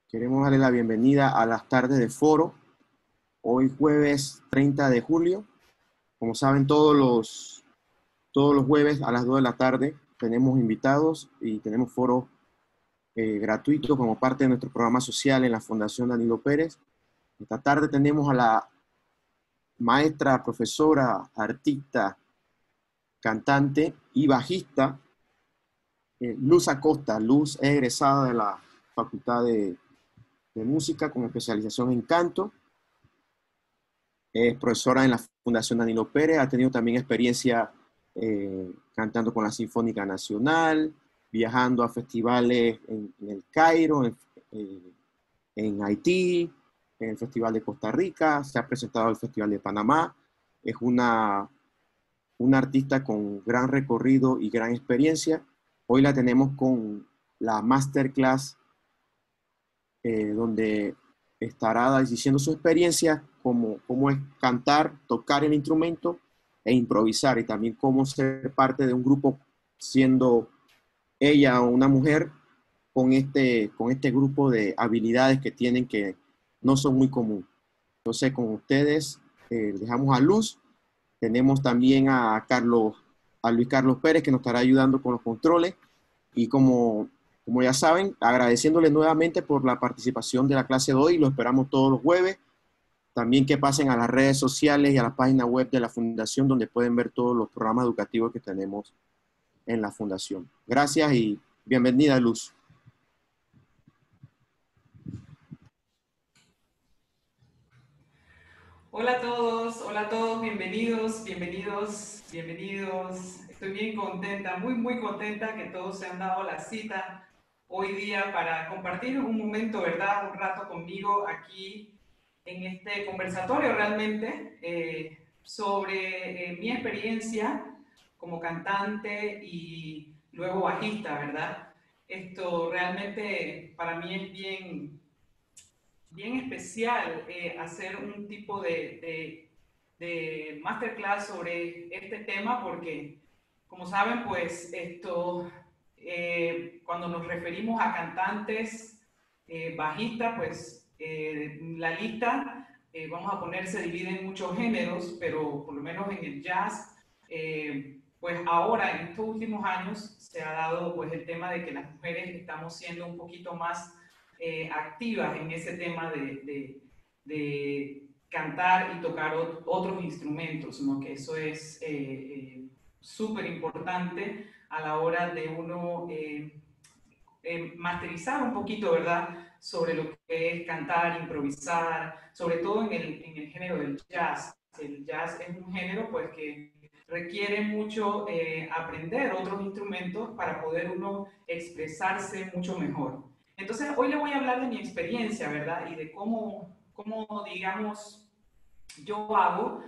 Queremos darle la bienvenida a las tardes de foro. Hoy jueves 30 de julio. Como saben, todos los jueves a las 2 de la tarde tenemos invitados y tenemos foro gratuito como parte de nuestro programa social en la Fundación Danilo Pérez. Esta tarde tenemos a la maestra, profesora, artista, cantante y bajista Luz Acosta. Luz es egresada de la Facultad de Música con especialización en canto. Es profesora en la Fundación Danilo Pérez, ha tenido también experiencia cantando con la Sinfónica Nacional, viajando a festivales en el Cairo, en Haití, en el Festival de Costa Rica, se ha presentado al Festival de Panamá. Es una artista con gran recorrido y gran experiencia. Hoy la tenemos con la masterclass donde estará diciendo su experiencia, cómo es cantar, tocar el instrumento e improvisar, y también cómo ser parte de un grupo siendo ella una mujer con este grupo de habilidades que tienen que no son muy comunes. Entonces, con ustedes dejamos a Luz. Tenemos también a Luis Carlos Pérez, que nos estará ayudando con los controles. Y como ya saben, agradeciéndoles nuevamente por la participación de la clase de hoy. Lo esperamos todos los jueves. También que pasen a las redes sociales y a la página web de la Fundación, donde pueden ver todos los programas educativos que tenemos en la Fundación. Gracias y bienvenida, Luz. Hola a todos, bienvenidos, bienvenidos, bienvenidos. Estoy bien contenta, muy contenta que todos se han dado la cita hoy día para compartir un momento, ¿verdad? Un rato conmigo aquí en este conversatorio realmente sobre mi experiencia como cantante y luego bajista, ¿verdad? Esto realmente para mí es bien especial hacer un tipo de masterclass sobre este tema porque, como saben, pues cuando nos referimos a cantantes bajistas, pues la lista, vamos a poner, se divide en muchos géneros, pero por lo menos en el jazz, pues ahora en estos últimos años se ha dado pues el tema de que las mujeres estamos siendo un poquito más activas en ese tema de cantar y tocar otros instrumentos, ¿no? Que eso es súper importante a la hora de uno masterizar un poquito, ¿verdad? Sobre lo que es cantar, improvisar, sobre todo en el género del jazz. El jazz es un género pues que requiere mucho aprender otros instrumentos para poder uno expresarse mucho mejor. Entonces, hoy le voy a hablar de mi experiencia, ¿verdad? Y de cómo digamos, yo hago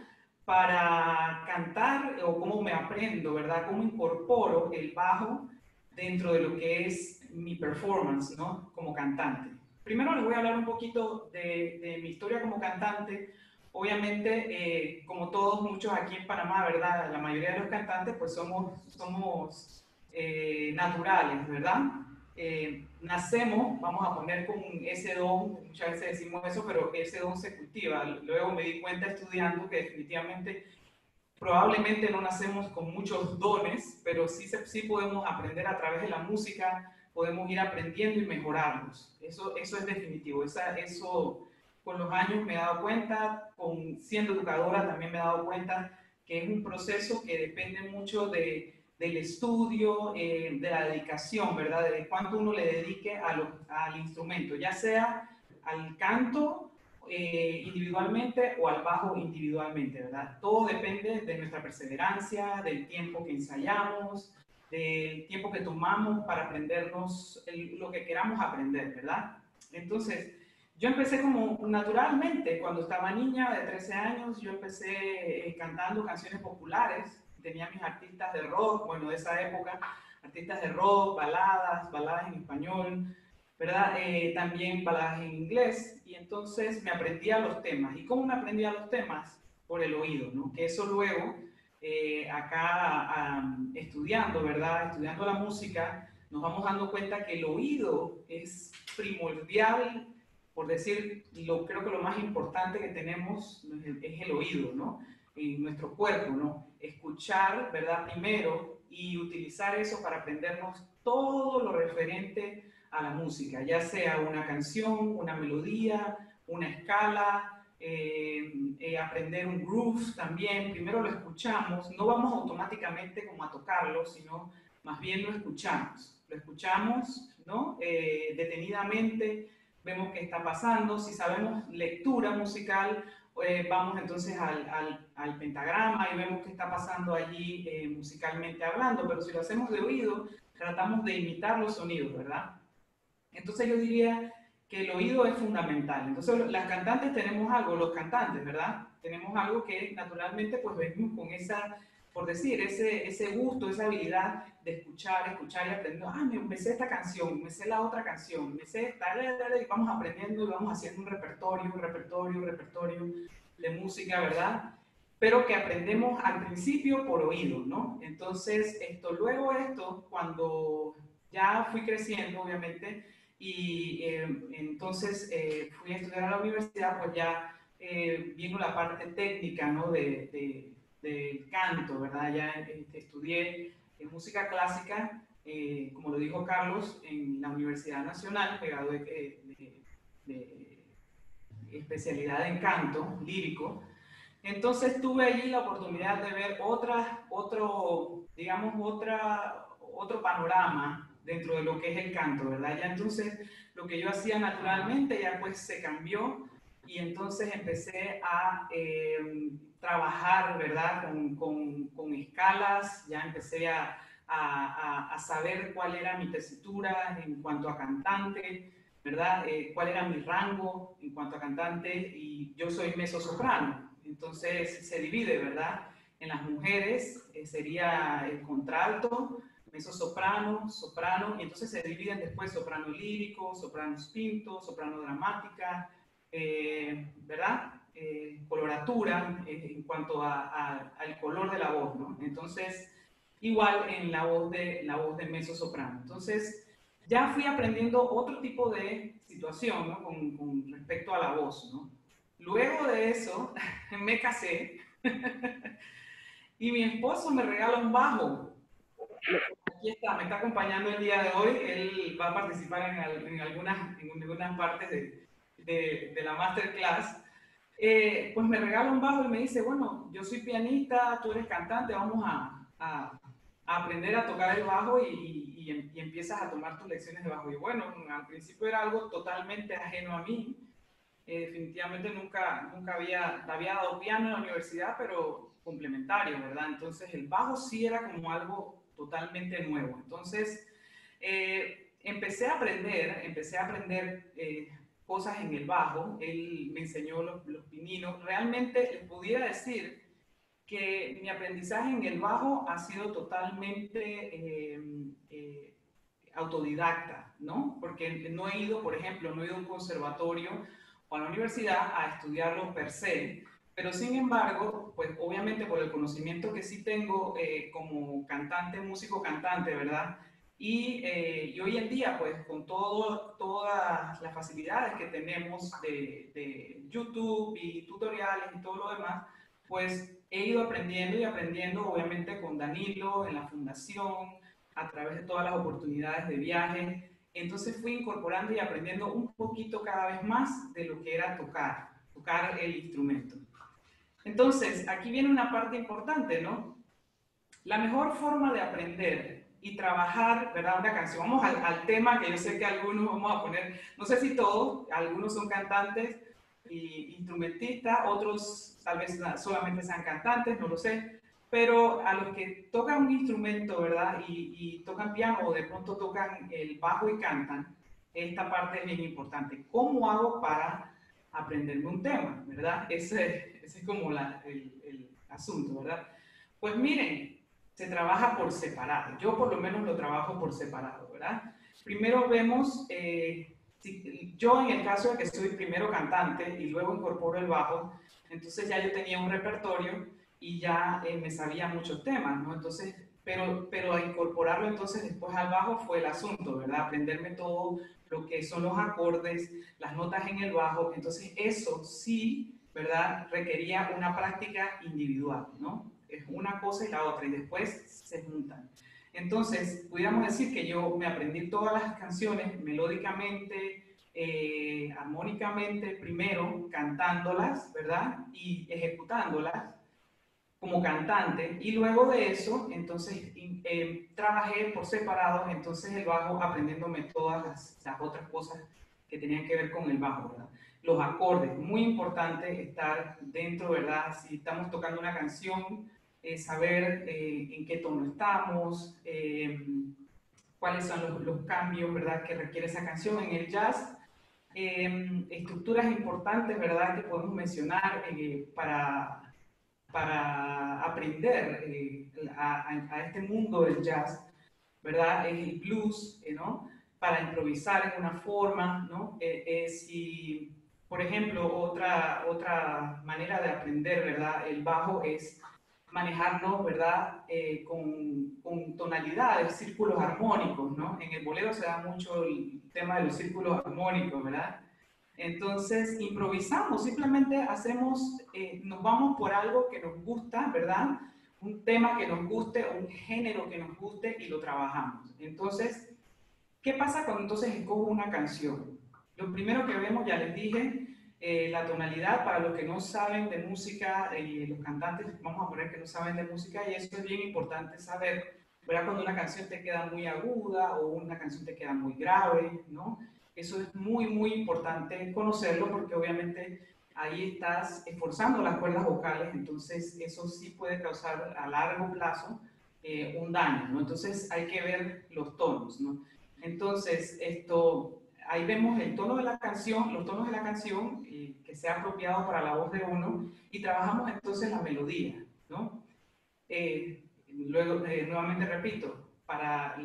para cantar o cómo me aprendo, ¿verdad? Cómo incorporo el bajo dentro de lo que es mi performance, ¿no? Como cantante. Primero les voy a hablar un poquito de mi historia como cantante. Obviamente, como todos, muchos aquí en Panamá, ¿verdad? La mayoría de los cantantes pues somos naturales, ¿verdad? Nacemos, vamos a poner con ese don, muchas veces decimos eso, pero ese don se cultiva. Luego me di cuenta estudiando que definitivamente, probablemente no nacemos con muchos dones, pero sí podemos aprender a través de la música, podemos ir aprendiendo y mejorarlos. Eso es definitivo. Eso con los años me he dado cuenta, siendo educadora también me he dado cuenta que es un proceso que depende mucho del estudio, de la dedicación, ¿verdad? De cuánto uno le dedique al instrumento, ya sea al canto individualmente o al bajo individualmente, ¿verdad? Todo depende de nuestra perseverancia, del tiempo que ensayamos, del tiempo que tomamos para aprendernos lo que queramos aprender, ¿verdad? Entonces, yo empecé como naturalmente, cuando estaba niña de 13 años, yo empecé cantando canciones populares, tenía mis artistas de rock, bueno, de esa época, artistas de rock, baladas en español, ¿verdad? También baladas en inglés, y entonces me aprendía los temas. ¿Y cómo me aprendía los temas? Por el oído, ¿no? Que eso luego, acá estudiando, ¿verdad? Estudiando la música, nos vamos dando cuenta que el oído es primordial, por decir, creo que lo más importante que tenemos es el oído, ¿no? En nuestro cuerpo, ¿no? Escuchar, ¿verdad? Primero y utilizar eso para aprendernos todo lo referente a la música, ya sea una canción, una melodía, una escala, aprender un groove también. Primero lo escuchamos, no vamos automáticamente como a tocarlo, sino más bien lo escuchamos, ¿no? Detenidamente, vemos qué está pasando. Si sabemos lectura musical, vamos entonces al pentagrama y vemos qué está pasando allí musicalmente hablando, pero si lo hacemos de oído, tratamos de imitar los sonidos, ¿verdad? Entonces yo diría que el oído es fundamental. Entonces las cantantes tenemos algo, los cantantes, ¿verdad? Tenemos algo que naturalmente pues venimos con esa, por decir, ese gusto, esa habilidad de escuchar y aprendiendo. Ah, me sé esta canción, me sé la otra canción, me sé esta, y vamos aprendiendo y vamos haciendo un repertorio de música, ¿verdad? Pero que aprendemos al principio por oído, ¿no? Entonces, cuando ya fui creciendo, obviamente, y entonces fui a estudiar a la universidad, pues ya vino la parte técnica, ¿no? De canto, ¿verdad? Ya estudié música clásica, como lo dijo Carlos, en la Universidad Nacional, me gradué de especialidad en canto lírico. Entonces tuve allí la oportunidad de ver otro panorama dentro de lo que es el canto, ¿verdad? Ya entonces lo que yo hacía naturalmente ya pues se cambió y entonces empecé a trabajar, ¿verdad? Con escalas, ya empecé a saber cuál era mi tesitura en cuanto a cantante, ¿verdad? Cuál era mi rango en cuanto a cantante, y yo soy mezzosoprano, entonces se divide, ¿verdad? En las mujeres sería el contralto, mezzosoprano, soprano, y entonces se dividen después soprano lírico, soprano spinto, soprano dramática, ¿verdad? Coloratura en cuanto al color de la voz, ¿no? Entonces, igual en la voz de mezzosoprano. Entonces, ya fui aprendiendo otro tipo de situación, ¿no? Con respecto a la voz, ¿no? Luego de eso, me casé y mi esposo me regala un bajo. Aquí está, me está acompañando el día de hoy. Él va a participar en algunas partes de la masterclass. Pues me regala un bajo y me dice, bueno, yo soy pianista, tú eres cantante, vamos a aprender a tocar el bajo y empiezas a tomar tus lecciones de bajo. Y bueno, al principio era algo totalmente ajeno a mí. Definitivamente nunca había dado piano en la universidad, pero complementario, ¿verdad? Entonces el bajo sí era como algo totalmente nuevo. Entonces empecé a aprender cosas en el bajo. Él me enseñó los pininos. Realmente les pudiera decir que mi aprendizaje en el bajo ha sido totalmente autodidacta, ¿no? Porque no he ido, por ejemplo, no he ido a un conservatorio o a la universidad a estudiarlo per se, pero sin embargo, pues obviamente por el conocimiento que sí tengo como cantante, músico cantante, ¿verdad? Y hoy en día, pues con todas las facilidades que tenemos de YouTube y tutoriales y todo lo demás, pues he ido aprendiendo y aprendiendo, obviamente con Danilo en la fundación, a través de todas las oportunidades de viaje. Entonces fui incorporando y aprendiendo un poquito cada vez más de lo que era tocar el instrumento. Entonces, aquí viene una parte importante, ¿no? La mejor forma de aprender y trabajar, ¿verdad? Una canción. Vamos al tema que yo sé que algunos vamos a poner, no sé si todos, algunos son cantantes y instrumentistas, otros tal vez solamente sean cantantes, no lo sé, pero a los que tocan un instrumento, ¿verdad? Y tocan piano o de pronto tocan el bajo y cantan, esta parte es bien importante. ¿Cómo hago para aprenderme un tema, ¿verdad? Ese es como el asunto, ¿verdad? Pues miren, se trabaja por separado. Yo por lo menos lo trabajo por separado, ¿verdad? Primero vemos, yo en el caso de que soy primero cantante y luego incorporo el bajo, entonces ya yo tenía un repertorio y ya me sabía muchos temas, ¿no? Entonces pero a incorporarlo entonces después al bajo fue el asunto, ¿verdad? Aprenderme todo lo que son los acordes, las notas en el bajo, entonces eso sí, ¿verdad? Requería una práctica individual, ¿no? Es una cosa y la otra, y después se juntan. Entonces, pudiéramos decir que yo me aprendí todas las canciones melódicamente, armónicamente, primero cantándolas, ¿verdad? Y ejecutándolas como cantante, y luego de eso, entonces trabajé por separado, entonces el bajo, aprendiéndome todas las otras cosas que tenían que ver con el bajo, ¿verdad? Los acordes, muy importante estar dentro, ¿verdad? Si estamos tocando una canción, saber en qué tono estamos, cuáles son los cambios, ¿verdad?, que requiere esa canción. En el jazz, estructuras importantes, ¿verdad?, que podemos mencionar para aprender a este mundo del jazz, ¿verdad? Es el blues, ¿no? Para improvisar en una forma, ¿no? Si, por ejemplo, otra manera de aprender, ¿verdad? El bajo es manejarnos, ¿verdad? Con tonalidades, círculos armónicos, ¿no? En el bolero se da mucho el tema de los círculos armónicos, ¿verdad? Entonces, improvisamos, simplemente hacemos, nos vamos por algo que nos gusta, ¿verdad? Un tema que nos guste, un género que nos guste y lo trabajamos. Entonces, ¿qué pasa cuando entonces escojo una canción? Lo primero que vemos, ya les dije, la tonalidad. Para los que no saben de música, los cantantes, vamos a poner que no saben de música, y eso es bien importante saber, ¿verdad? Cuando una canción te queda muy aguda o una canción te queda muy grave, ¿no? Eso es muy, muy importante conocerlo, porque obviamente ahí estás esforzando las cuerdas vocales, entonces eso sí puede causar a largo plazo un daño, ¿no? Entonces hay que ver los tonos, ¿no? Entonces, ahí vemos el tono de la canción, los tonos de la canción que sea apropiado para la voz de uno, y trabajamos entonces la melodía, ¿no? Luego, nuevamente repito, para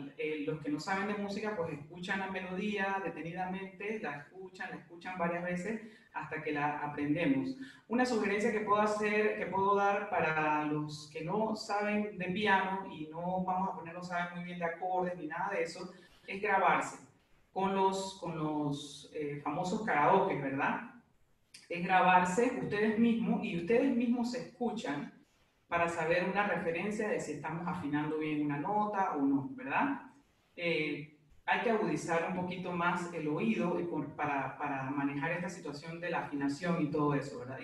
los que no saben de música, pues escuchan la melodía detenidamente, la escuchan varias veces hasta que la aprendemos. Una sugerencia que puedo hacer, que puedo dar para los que no saben de piano y no vamos a poner, no saben muy bien de acordes ni nada de eso, es grabarse con los famosos karaoke, ¿verdad? Es grabarse ustedes mismos, y ustedes mismos se escuchan para saber una referencia de si estamos afinando bien una nota o no, ¿verdad? Hay que agudizar un poquito más el oído para manejar esta situación de la afinación y todo eso, ¿verdad?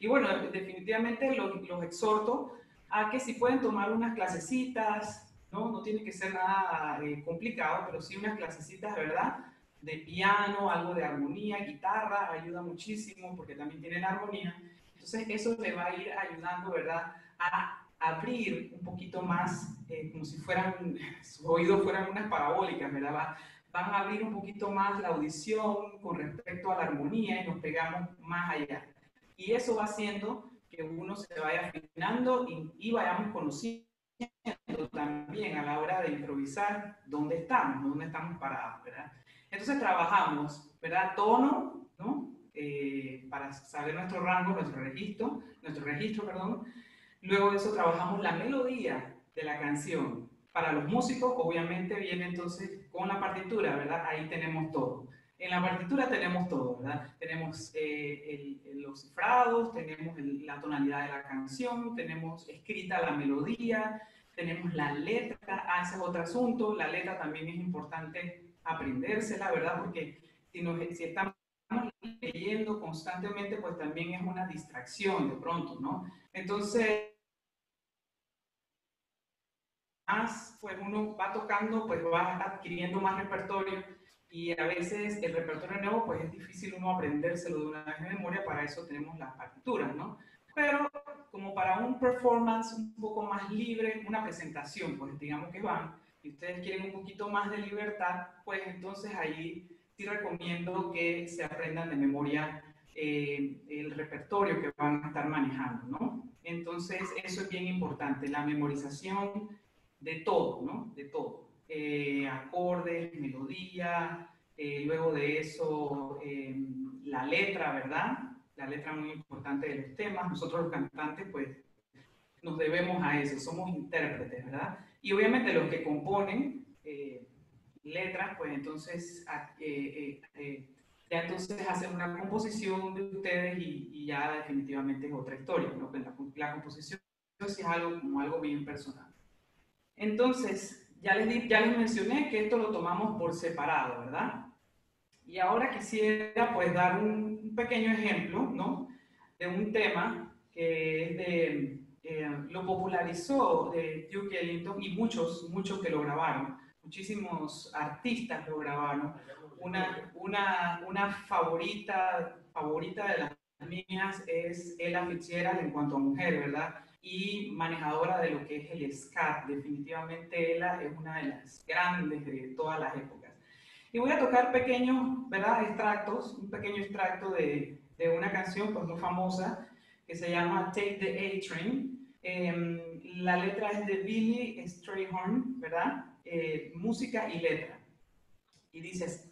Y bueno, definitivamente los exhorto a que si pueden tomar unas clasecitas, ¿no? No tiene que ser nada complicado, pero sí unas clasecitas, ¿verdad? De piano, algo de armonía, guitarra, ayuda muchísimo porque también tiene la armonía. Entonces eso le va a ir ayudando, ¿verdad?, a abrir un poquito más, como si fueran, sus oídos fueran unas parabólicas, ¿verdad? Van a abrir un poquito más la audición con respecto a la armonía y nos pegamos más allá. Y eso va haciendo que uno se vaya afinando y vayamos conociendo también a la hora de improvisar dónde estamos parados, ¿verdad? Entonces trabajamos, ¿verdad? Tono, ¿no? Para saber nuestro rango, nuestro registro, perdón. Luego de eso trabajamos la melodía de la canción. Para los músicos, obviamente, viene entonces con la partitura, ¿verdad? Ahí tenemos todo. En la partitura tenemos todo, ¿verdad? Tenemos los cifrados, tenemos la tonalidad de la canción, tenemos escrita la melodía, tenemos la letra. Ah, ese es otro asunto. La letra también es importante aprendérsela, ¿verdad? Porque si estamos leyendo constantemente, pues también es una distracción de pronto, ¿no? Entonces, más pues uno va tocando, pues va adquiriendo más repertorio, y a veces el repertorio nuevo pues es difícil uno aprendérselo de una vez de memoria. Para eso tenemos las partituras, ¿no? Pero como para un performance un poco más libre, una presentación, pues digamos que van, y ustedes quieren un poquito más de libertad, pues entonces ahí sí recomiendo que se aprendan de memoria el repertorio que van a estar manejando, ¿no? Entonces eso es bien importante, la memorización de todo, ¿no? De todo. Acordes, melodía, luego de eso la letra, ¿verdad? La letra muy importante de los temas. Nosotros los cantantes, pues, nos debemos a eso, somos intérpretes, ¿verdad? Y obviamente los que componen letras, pues entonces ya entonces hacen una composición de ustedes y ya definitivamente es otra historia, ¿no? Pues la composición sí es algo como algo bien personal. Entonces, ya les mencioné que esto lo tomamos por separado, ¿verdad? Y ahora quisiera pues dar un pequeño ejemplo, ¿no? De un tema que es de, lo popularizó de Duke Ellington y muchos que lo grabaron, muchísimos artistas lo grabaron. Una favorita de las mías es Ella Fitzgerald en cuanto a mujer, ¿verdad? Y manejadora de lo que es el scat. Definitivamente ella es una de las grandes de todas las épocas. Y voy a tocar pequeños, ¿verdad? Extractos, un pequeño extracto de una canción pues, muy famosa que se llama Take the A-Train. La letra es de Billy Strayhorn, ¿verdad? Música y letra. Y dice así.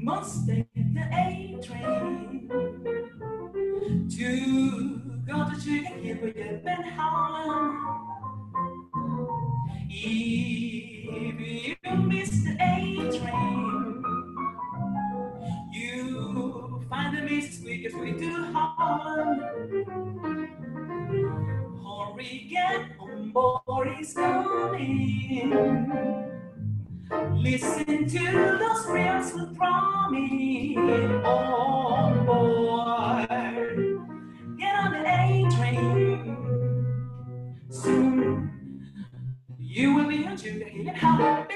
Must take the A-train to go to Chicken Hill with the Ben Harlem. If you miss the A-train, you find the Mrs. Quickest way to Harlem. Hurry, get on board, it's coming. Listen to those reels with promise on board. Get on the A-train. Soon you will be on Sugar Hill and Harlem.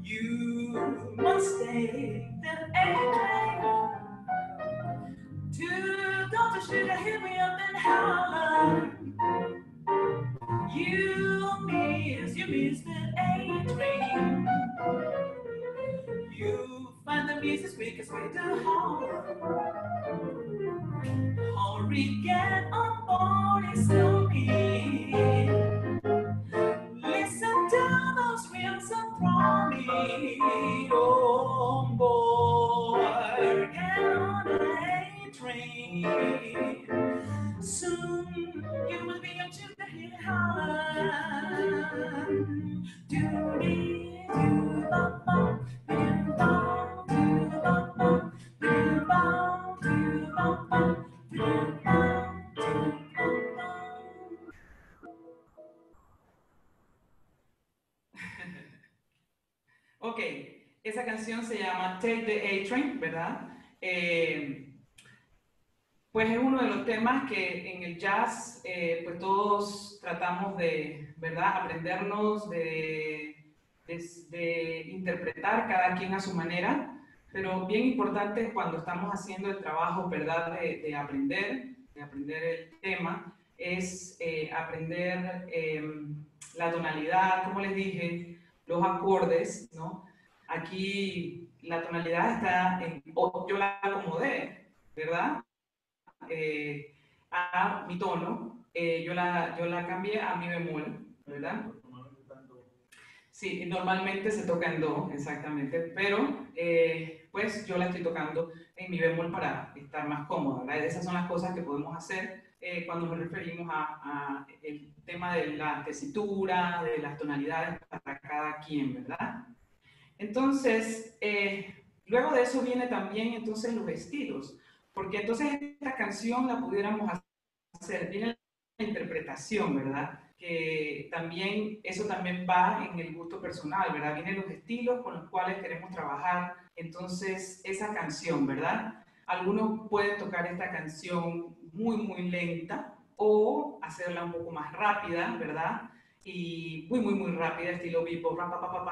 You must take the A-train to Dr. Sugar, hit me up in Harlem. You miss the A-train. You find the music's quickest way to Harlem. Hurry, get on board, it's coming. Listen to those reels of promise on board. Get on the A-train. Soon you will be up to the hill Harlem. Do-dee, do-bum-bum, do-bum, do-bum-bum, do-bum, do-bum-bum, do-bum, do-bum-bum. Ok, esa canción se llama Take the A-Train, ¿verdad? pues es uno de los temas que en el jazz, pues todos tratamos de, ¿verdad?, aprendernos, de interpretar cada quien a su manera, pero bien importante cuando estamos haciendo el trabajo, ¿verdad?, de aprender el tema, es aprender la tonalidad, como les dije, los acordes, ¿no? Aquí la tonalidad está en, yo la acomodé, ¿verdad? A mi tono, yo la cambié a mi bemol, ¿verdad? Sí, normalmente se toca en do, exactamente, pero pues yo la estoy tocando en mi bemol para estar más cómoda, ¿verdad? Esas son las cosas que podemos hacer cuando nos referimos a el tema de la tesitura, de las tonalidades para cada quien, ¿verdad? Entonces, luego de eso viene también entonces los estilos, porque entonces esta canción la pudiéramos hacer, viene la interpretación, ¿verdad? Que también, eso también va en el gusto personal, ¿verdad? Vienen los estilos con los cuales queremos trabajar, entonces, esa canción, ¿verdad? Algunos pueden tocar esta canción muy, muy lenta o hacerla un poco más rápida, ¿verdad? Y muy, muy, muy rápida, estilo bebop,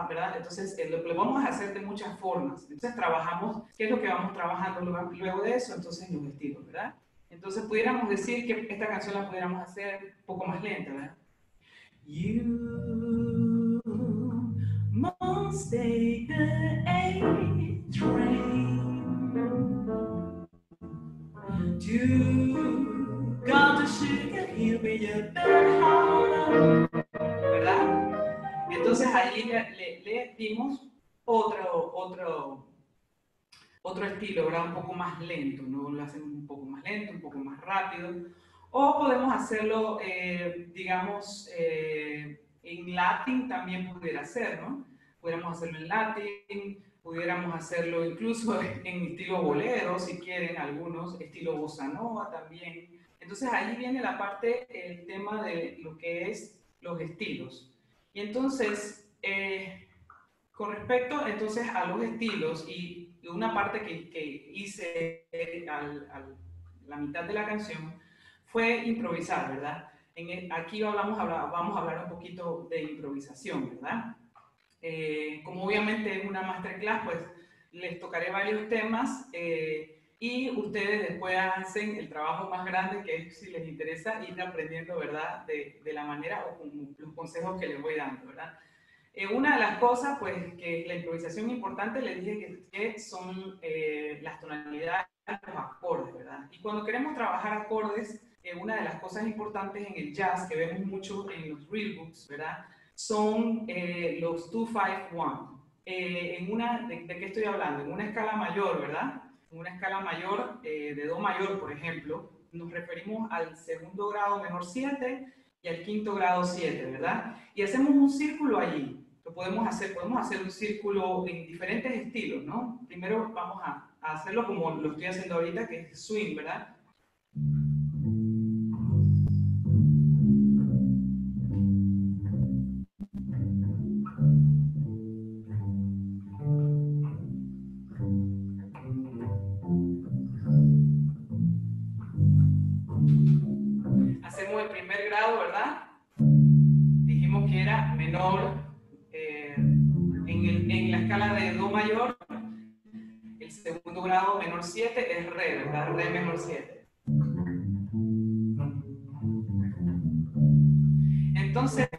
¿verdad? Entonces, lo vamos a hacer de muchas formas. Entonces, trabajamos, ¿qué es lo que vamos trabajando luego de eso? Entonces, los estilos, ¿verdad? Entonces, pudiéramos decir que esta canción la pudiéramos hacer un poco más lenta, ¿verdad? You must take the A train to go to Sugar Hill with your bed hollow, ¿verdad? Entonces allí le dimos otro estilo, ¿verdad? Un poco más lento, ¿no? Lo hacemos un poco más lento, un poco más rápido. O podemos hacerlo, digamos, en latín también pudiera ser, ¿no? Pudiéramos hacerlo en latín, pudiéramos hacerlo incluso en estilo bolero, si quieren, algunos, estilo bossa nova también. Entonces ahí viene la parte, el tema de lo que es los estilos. Y entonces, con respecto entonces a los estilos y una parte que hice la mitad de la canción fue improvisar, ¿verdad? Aquí vamos a hablar un poquito de improvisación, ¿verdad? Como obviamente es una masterclass, pues les tocaré varios temas y ustedes después hacen el trabajo más grande que es, si les interesa, ir aprendiendo, ¿verdad? De la manera o con los consejos que les voy dando, ¿verdad? Una de las cosas, pues, que la improvisación importante, les dije que son las tonalidades, los acordes, ¿verdad? Y cuando queremos trabajar acordes, una de las cosas importantes en el jazz, que vemos mucho en los real books, ¿verdad? Son los 2-5-1. ¿De qué estoy hablando? En una escala mayor, ¿verdad? En una escala mayor, de do mayor, por ejemplo, nos referimos al segundo grado menor 7 y al quinto grado 7, ¿verdad? Y hacemos un círculo allí. Lo podemos hacer un círculo en diferentes estilos, ¿no? Primero vamos a hacerlo como lo estoy haciendo ahorita, que es swing, ¿verdad? Hacemos el primer grado, ¿verdad? Dijimos que era menor, en la escala de do mayor, el segundo grado menor 7 es re, ¿verdad? Re menor 7. Entonces,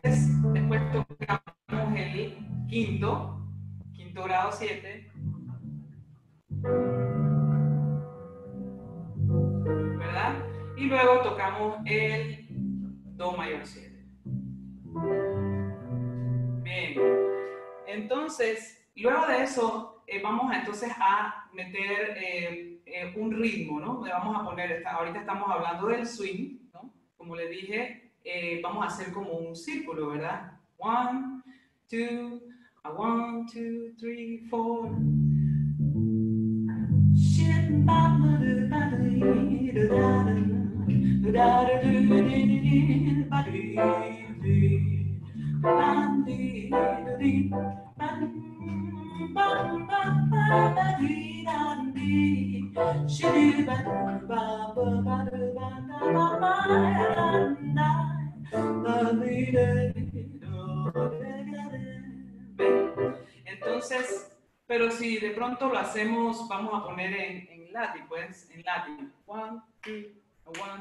después tocamos el quinto grado 7, ¿verdad? Y luego tocamos el do mayor 7. Bien, entonces, luego de eso, vamos entonces a meter un ritmo, ¿no? Le vamos a poner, ahorita estamos hablando del swing, ¿no? Como les dije, vamos a hacer como un círculo, ¿verdad? 1, 2, 1, 2, 3, 4. Entonces, pero si de pronto lo hacemos, vamos a poner en latín, pues en latín. 1,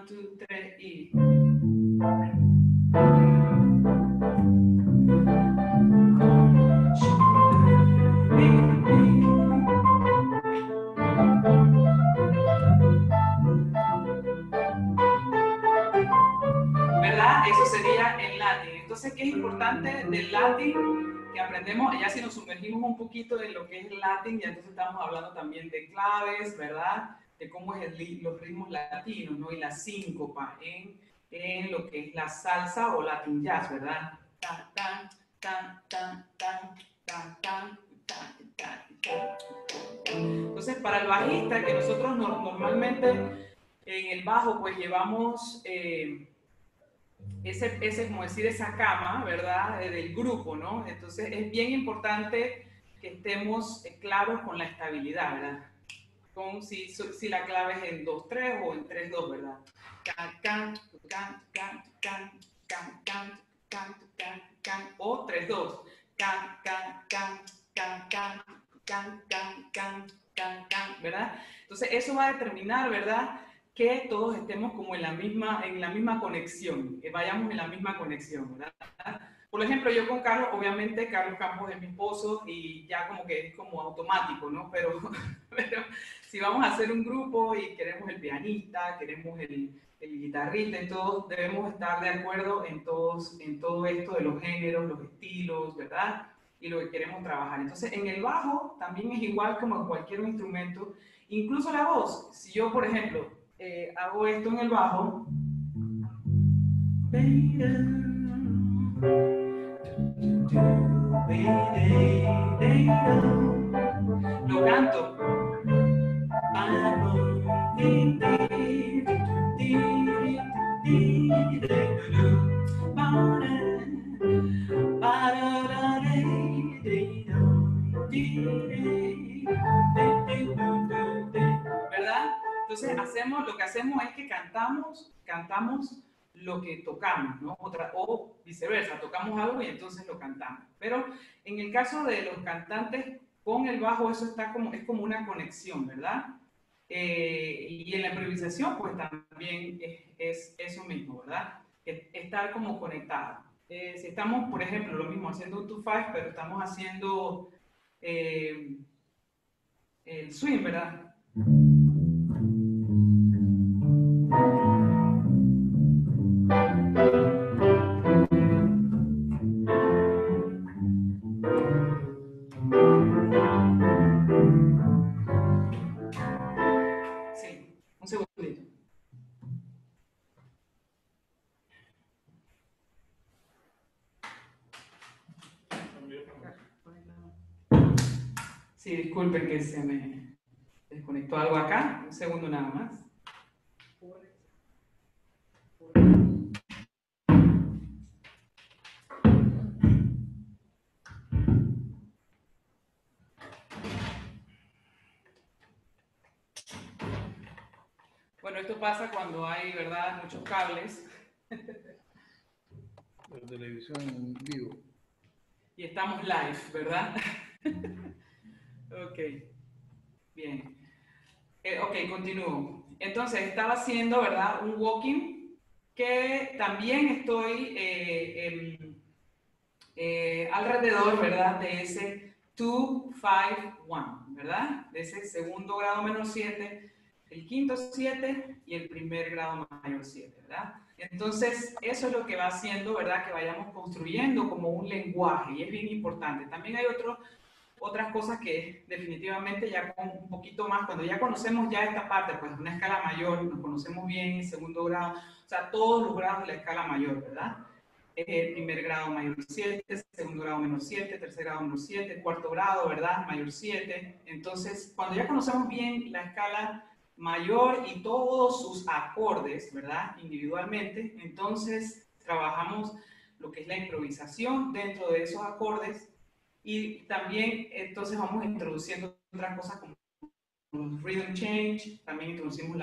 2, 3 y. ¿Verdad? Eso sería en latín. Entonces, ¿qué es importante del latín? Que aprendemos, ya si nos sumergimos un poquito en lo que es el latín, ya entonces estamos hablando también de claves, ¿verdad? De cómo es los ritmos latinos, ¿no? Y la síncopa en lo que es la salsa o latin jazz, ¿verdad? Tan, tan, tan, tan, tan, tan, tan, tan, tan, tan. Entonces, para el bajista, que nosotros normalmente en el bajo, pues llevamos como decir, esa cama, ¿verdad? Del grupo, ¿no? Entonces, es bien importante que estemos claros con la estabilidad, ¿verdad? Con si la clave es en 2-3 o en 3-2, ¿verdad? Can, can, can, can, can, can, can, can, can, can, o 3-2. Can, can, can, can, can, can, can, can, can, can, ¿verdad? Entonces, eso va a determinar, ¿verdad? Que todos estemos como en la misma conexión, que vayamos en la misma conexión, ¿verdad? Por ejemplo, yo con Carlos, obviamente Carlos Campos es mi esposo y ya como que es como automático, ¿no? Pero si vamos a hacer un grupo y queremos el pianista, queremos el guitarrista, entonces debemos estar de acuerdo en todo esto de los géneros, los estilos, ¿verdad? Y lo que queremos trabajar. Entonces, en el bajo también es igual como en cualquier instrumento, incluso la voz. Si yo, por ejemplo, hago esto en el bajo, lo canto. ¿Verdad? Entonces lo que hacemos es que cantamos lo que tocamos, ¿no? O viceversa, tocamos algo y entonces lo cantamos. Pero en el caso de los cantantes con el bajo, eso es como una conexión, ¿verdad? Y en la improvisación, pues también es eso mismo, ¿verdad? Estar como conectado. Si estamos, por ejemplo, lo mismo, haciendo un 2-5, pero estamos haciendo el swing, ¿verdad? Sí, un segundito. Sí, disculpen que se me desconectó algo acá. Un segundo nada más. Bueno, esto pasa cuando hay, ¿verdad?, muchos cables. La televisión en vivo. Y estamos live, ¿verdad? Ok, bien. Ok, continúo. Entonces, estaba haciendo, ¿verdad?, un walking que también estoy alrededor, ¿verdad?, de ese 2-5-1, ¿verdad? De ese segundo grado menor 7, el quinto 7 y el primer grado mayor 7, ¿verdad? Entonces, eso es lo que va haciendo, ¿verdad?, que vayamos construyendo como un lenguaje y es bien importante. También hay otras cosas que definitivamente ya con un poquito más, cuando ya conocemos ya esta parte, pues una escala mayor, nos conocemos bien en segundo grado, o sea, todos los grados de la escala mayor, ¿verdad? Primer grado mayor 7, segundo grado menor 7, tercer grado menor 7, cuarto grado, ¿verdad? Mayor 7. Entonces, cuando ya conocemos bien la escala mayor y todos sus acordes, ¿verdad? Individualmente, entonces trabajamos lo que es la improvisación dentro de esos acordes y también entonces vamos introduciendo otras cosas como los rhythm change, también introducimos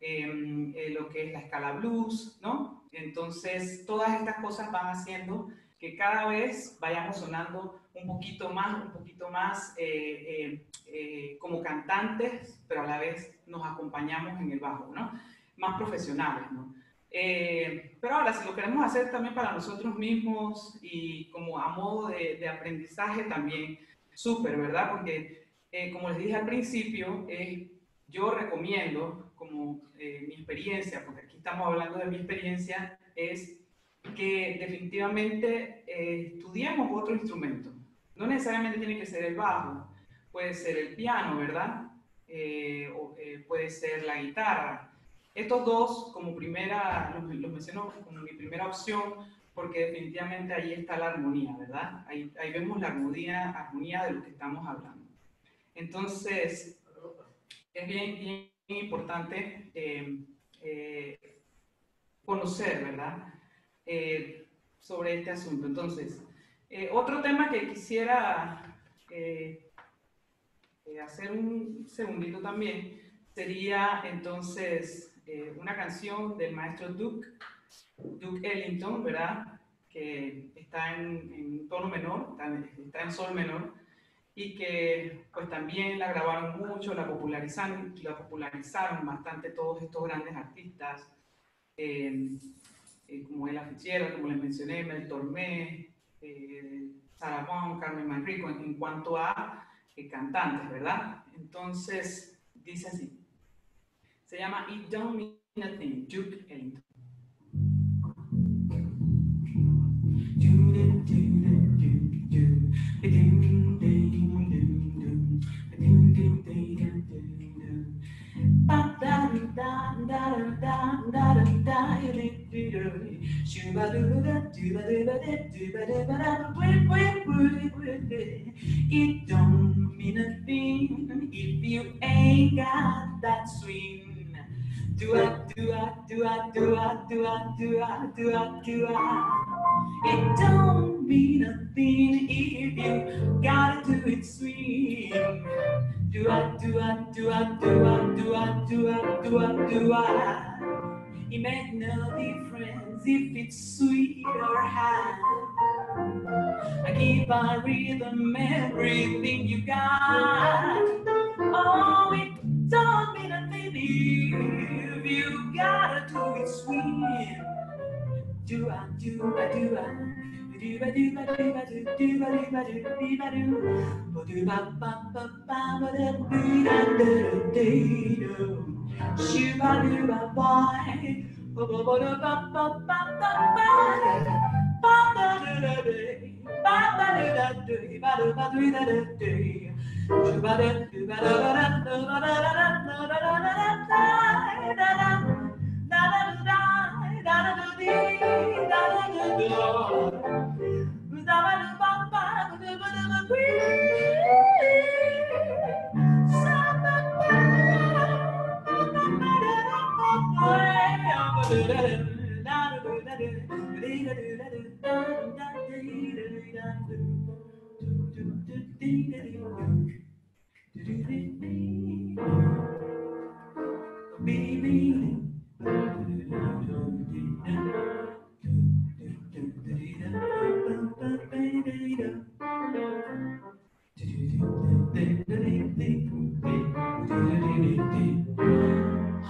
lo que es la escala blues, ¿no? Entonces, todas estas cosas van haciendo que cada vez vayamos sonando un poquito más como cantantes, pero a la vez nos acompañamos en el bajo, ¿no? Más profesionales, ¿no? Pero ahora, si lo queremos hacer también para nosotros mismos y como a modo de aprendizaje también, súper, ¿verdad? Porque, como les dije al principio, yo recomiendo, como mi experiencia, porque aquí estamos hablando de mi experiencia, es que definitivamente estudiemos otro instrumento. No necesariamente tiene que ser el bajo, puede ser el piano, ¿verdad? Puede ser la guitarra. Estos dos, como primera, los menciono como mi primera opción, porque definitivamente ahí está la armonía, ¿verdad? Ahí vemos la armonía de lo que estamos hablando. Entonces, es bien importante conocer, ¿verdad? Sobre este asunto. Entonces, otro tema que quisiera hacer un segundito también sería entonces una canción del maestro Duke Ellington, ¿verdad? Que está en tono menor, está en sol menor, y que pues también la grabaron mucho, la popularizaron bastante todos estos grandes artistas, como Ella Fitzgerald, como les mencioné, Mel Tormé, Sarah Vaughan, Carmen Manrico, en cuanto a cantantes, ¿verdad? Entonces, dice así, se llama It Don't Mean a Thing, Duke Ellington. It don't mean a thing if you ain't got that swing. Do I, do I, do I, do I, do I, do I, do I, do I. It don't mean a thing if you gotta do it swing. Do I, do I, do I, do I, do I, do I, do I, do I. It makes no difference if it's sweet or high. I keep on rhythm everything you got. Oh, it don't mean a thing if you gotta do it sweet. Do I, do I, do I. Do ba do ba do ba do do ba do ba do do ba do do ba ba ba ba ba da do da da da do shoo ba do ba boy ba ba ba da ba ba ba ba ba ba ba da da ba ba da da do ba do ba do da da do shoo ba da do ba da da da da da da da da da da da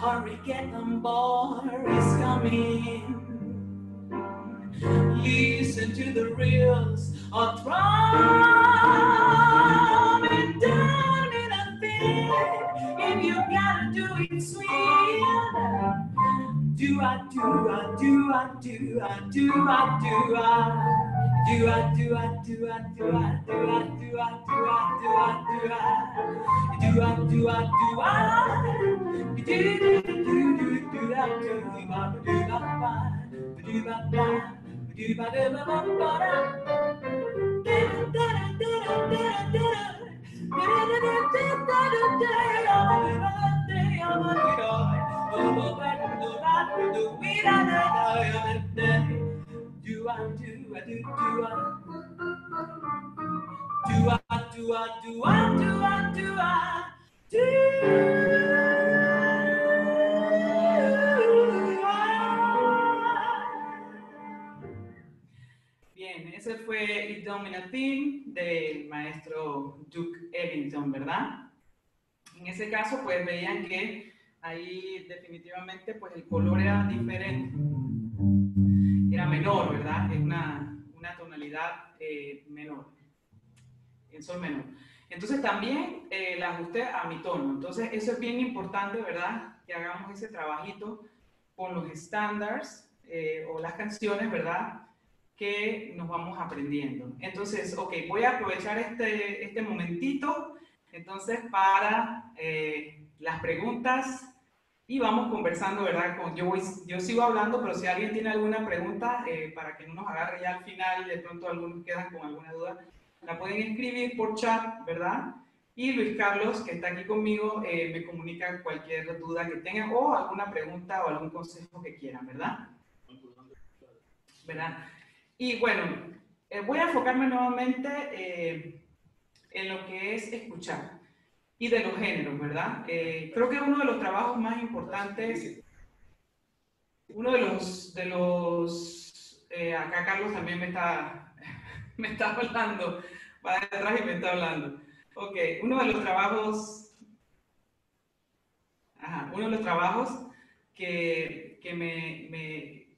Hurry, get on board, it's coming. Listen to the reels of drum. It don't mean a thing if you gotta do it sweet. Do I, do I, do I, do I, do I, do I. Do I, do I, do I, do I, do I, do I, do I, do I, do I. Do I, do I, do I. Do do do do do do I do ba do ba ba do ba ba do ba do ba ba ba da da da da da da fue It Don't Mean a Thing del maestro Duke Ellington, ¿verdad? En ese caso, pues veían que ahí definitivamente pues el color era diferente, era menor, ¿verdad? Es una tonalidad menor, en sol menor. Entonces también la ajusté a mi tono. Entonces eso es bien importante, ¿verdad? Que hagamos ese trabajito con los estándares o las canciones, ¿verdad? Que nos vamos aprendiendo. Entonces, ok, voy a aprovechar este momentito, entonces, para las preguntas y vamos conversando, ¿verdad? Yo sigo hablando, pero si alguien tiene alguna pregunta, para que no nos agarre ya al final, de pronto algunos quedan con alguna duda, la pueden escribir por chat, ¿verdad? Y Luis Carlos, que está aquí conmigo, me comunica cualquier duda que tengan o alguna pregunta o algún consejo que quieran, ¿verdad? ¿Verdad? Y bueno, voy a enfocarme nuevamente en lo que es escuchar y de los géneros, ¿verdad? Creo que uno de los trabajos más importantes, uno de los acá Carlos también me está hablando, va detrás y me está hablando. Ok, uno de los trabajos que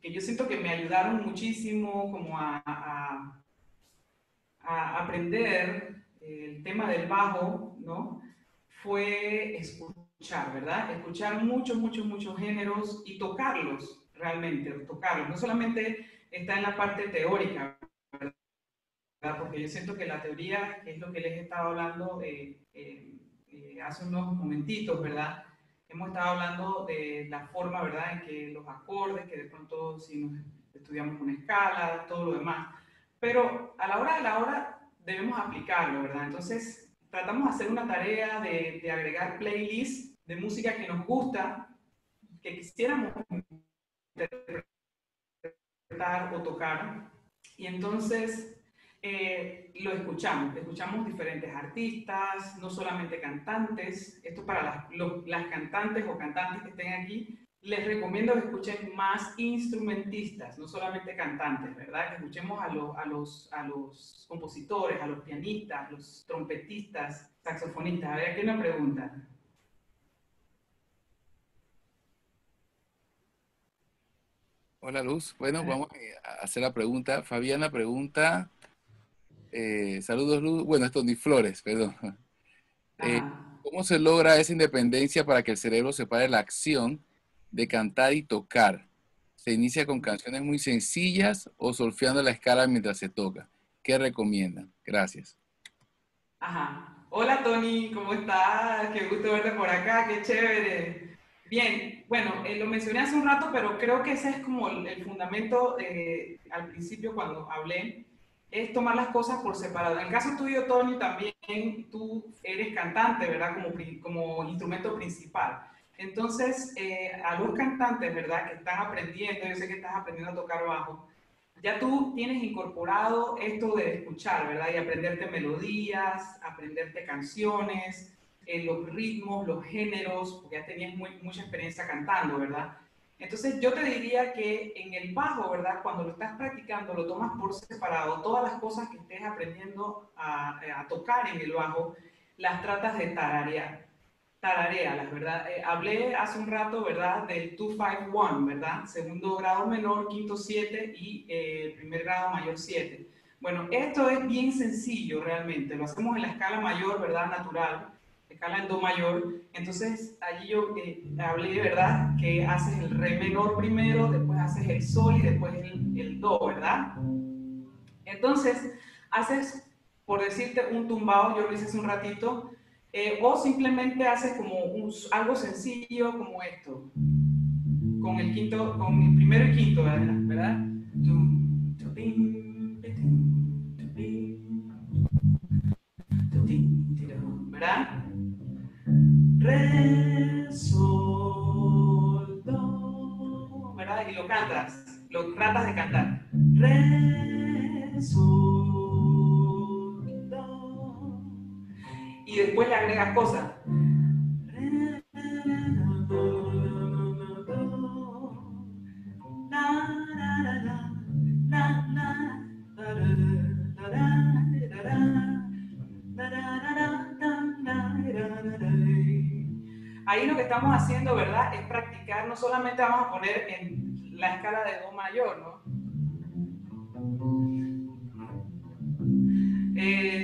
yo siento que me ayudaron muchísimo como a aprender el tema del bajo, ¿no? Fue escuchar, ¿verdad? Escuchar muchos géneros y tocarlos, realmente, tocarlos. No solamente está en la parte teórica, ¿verdad? Porque yo siento que la teoría, que es lo que les he estado hablando hace unos momentitos, ¿verdad? Hemos estado hablando de la forma, ¿verdad?, en que los acordes, que de pronto si nos estudiamos una escala, todo lo demás. Pero a la hora de la hora debemos aplicarlo, ¿verdad? Entonces, tratamos de hacer una tarea de agregar playlists de música que nos gusta, que quisiéramos interpretar o tocar. Y entonces lo escuchamos diferentes artistas, no solamente cantantes. Esto para las cantantes o cantantes que estén aquí, les recomiendo que escuchen más instrumentistas, no solamente cantantes, ¿verdad? Que escuchemos a los compositores, a los pianistas, los trompetistas, saxofonistas. A ver, aquí una pregunta. Hola Luz, bueno, vamos a hacer la pregunta. Fabiana pregunta, saludos Luz, bueno, es Tony Flores, perdón. ¿Cómo se logra esa independencia para que el cerebro separe la acción de cantar y tocar? ¿Se inicia con canciones muy sencillas o solfeando la escala mientras se toca? ¿Qué recomiendan? Gracias. Ajá. Hola Tony, ¿cómo estás? Qué gusto verte por acá, qué chévere. Bien, bueno, lo mencioné hace un rato, pero creo que ese es como el fundamento al principio cuando hablé, es tomar las cosas por separado. En el caso tuyo, Tony, también tú eres cantante, ¿verdad? Como instrumento principal. Entonces, a los cantantes, ¿verdad? Que están aprendiendo, yo sé que estás aprendiendo a tocar bajo, ya tú tienes incorporado esto de escuchar, ¿verdad? Y aprenderte melodías, aprenderte canciones, los ritmos, los géneros, porque ya tenías mucha experiencia cantando, ¿verdad? Entonces yo te diría que en el bajo, ¿verdad? Cuando lo estás practicando, lo tomas por separado, todas las cosas que estés aprendiendo a tocar en el bajo, las tratas de tararear. Tararealas, ¿verdad? Hablé hace un rato, ¿verdad? Del 2-5-1, ¿verdad? Segundo grado menor, quinto 7 y primer grado mayor 7. Bueno, esto es bien sencillo realmente. Lo hacemos en la escala mayor, ¿verdad? Natural, escala en do mayor. Entonces, allí yo hablé, ¿verdad? Que haces el re menor primero, después haces el sol y después el do, ¿verdad? Entonces, haces, por decirte, un tumbado, yo lo hice hace un ratito, o simplemente haces como algo sencillo como esto, con el primero y quinto, ¿verdad? ¿Verdad? Re, sol, do, ¿verdad? Y lo cantas, lo tratas de cantar. Re, sol, do. Y después le agregas cosas. ahí lo que estamos haciendo, ¿verdad? Es practicar, no solamente vamos a poner en la escala de do mayor, ¿no?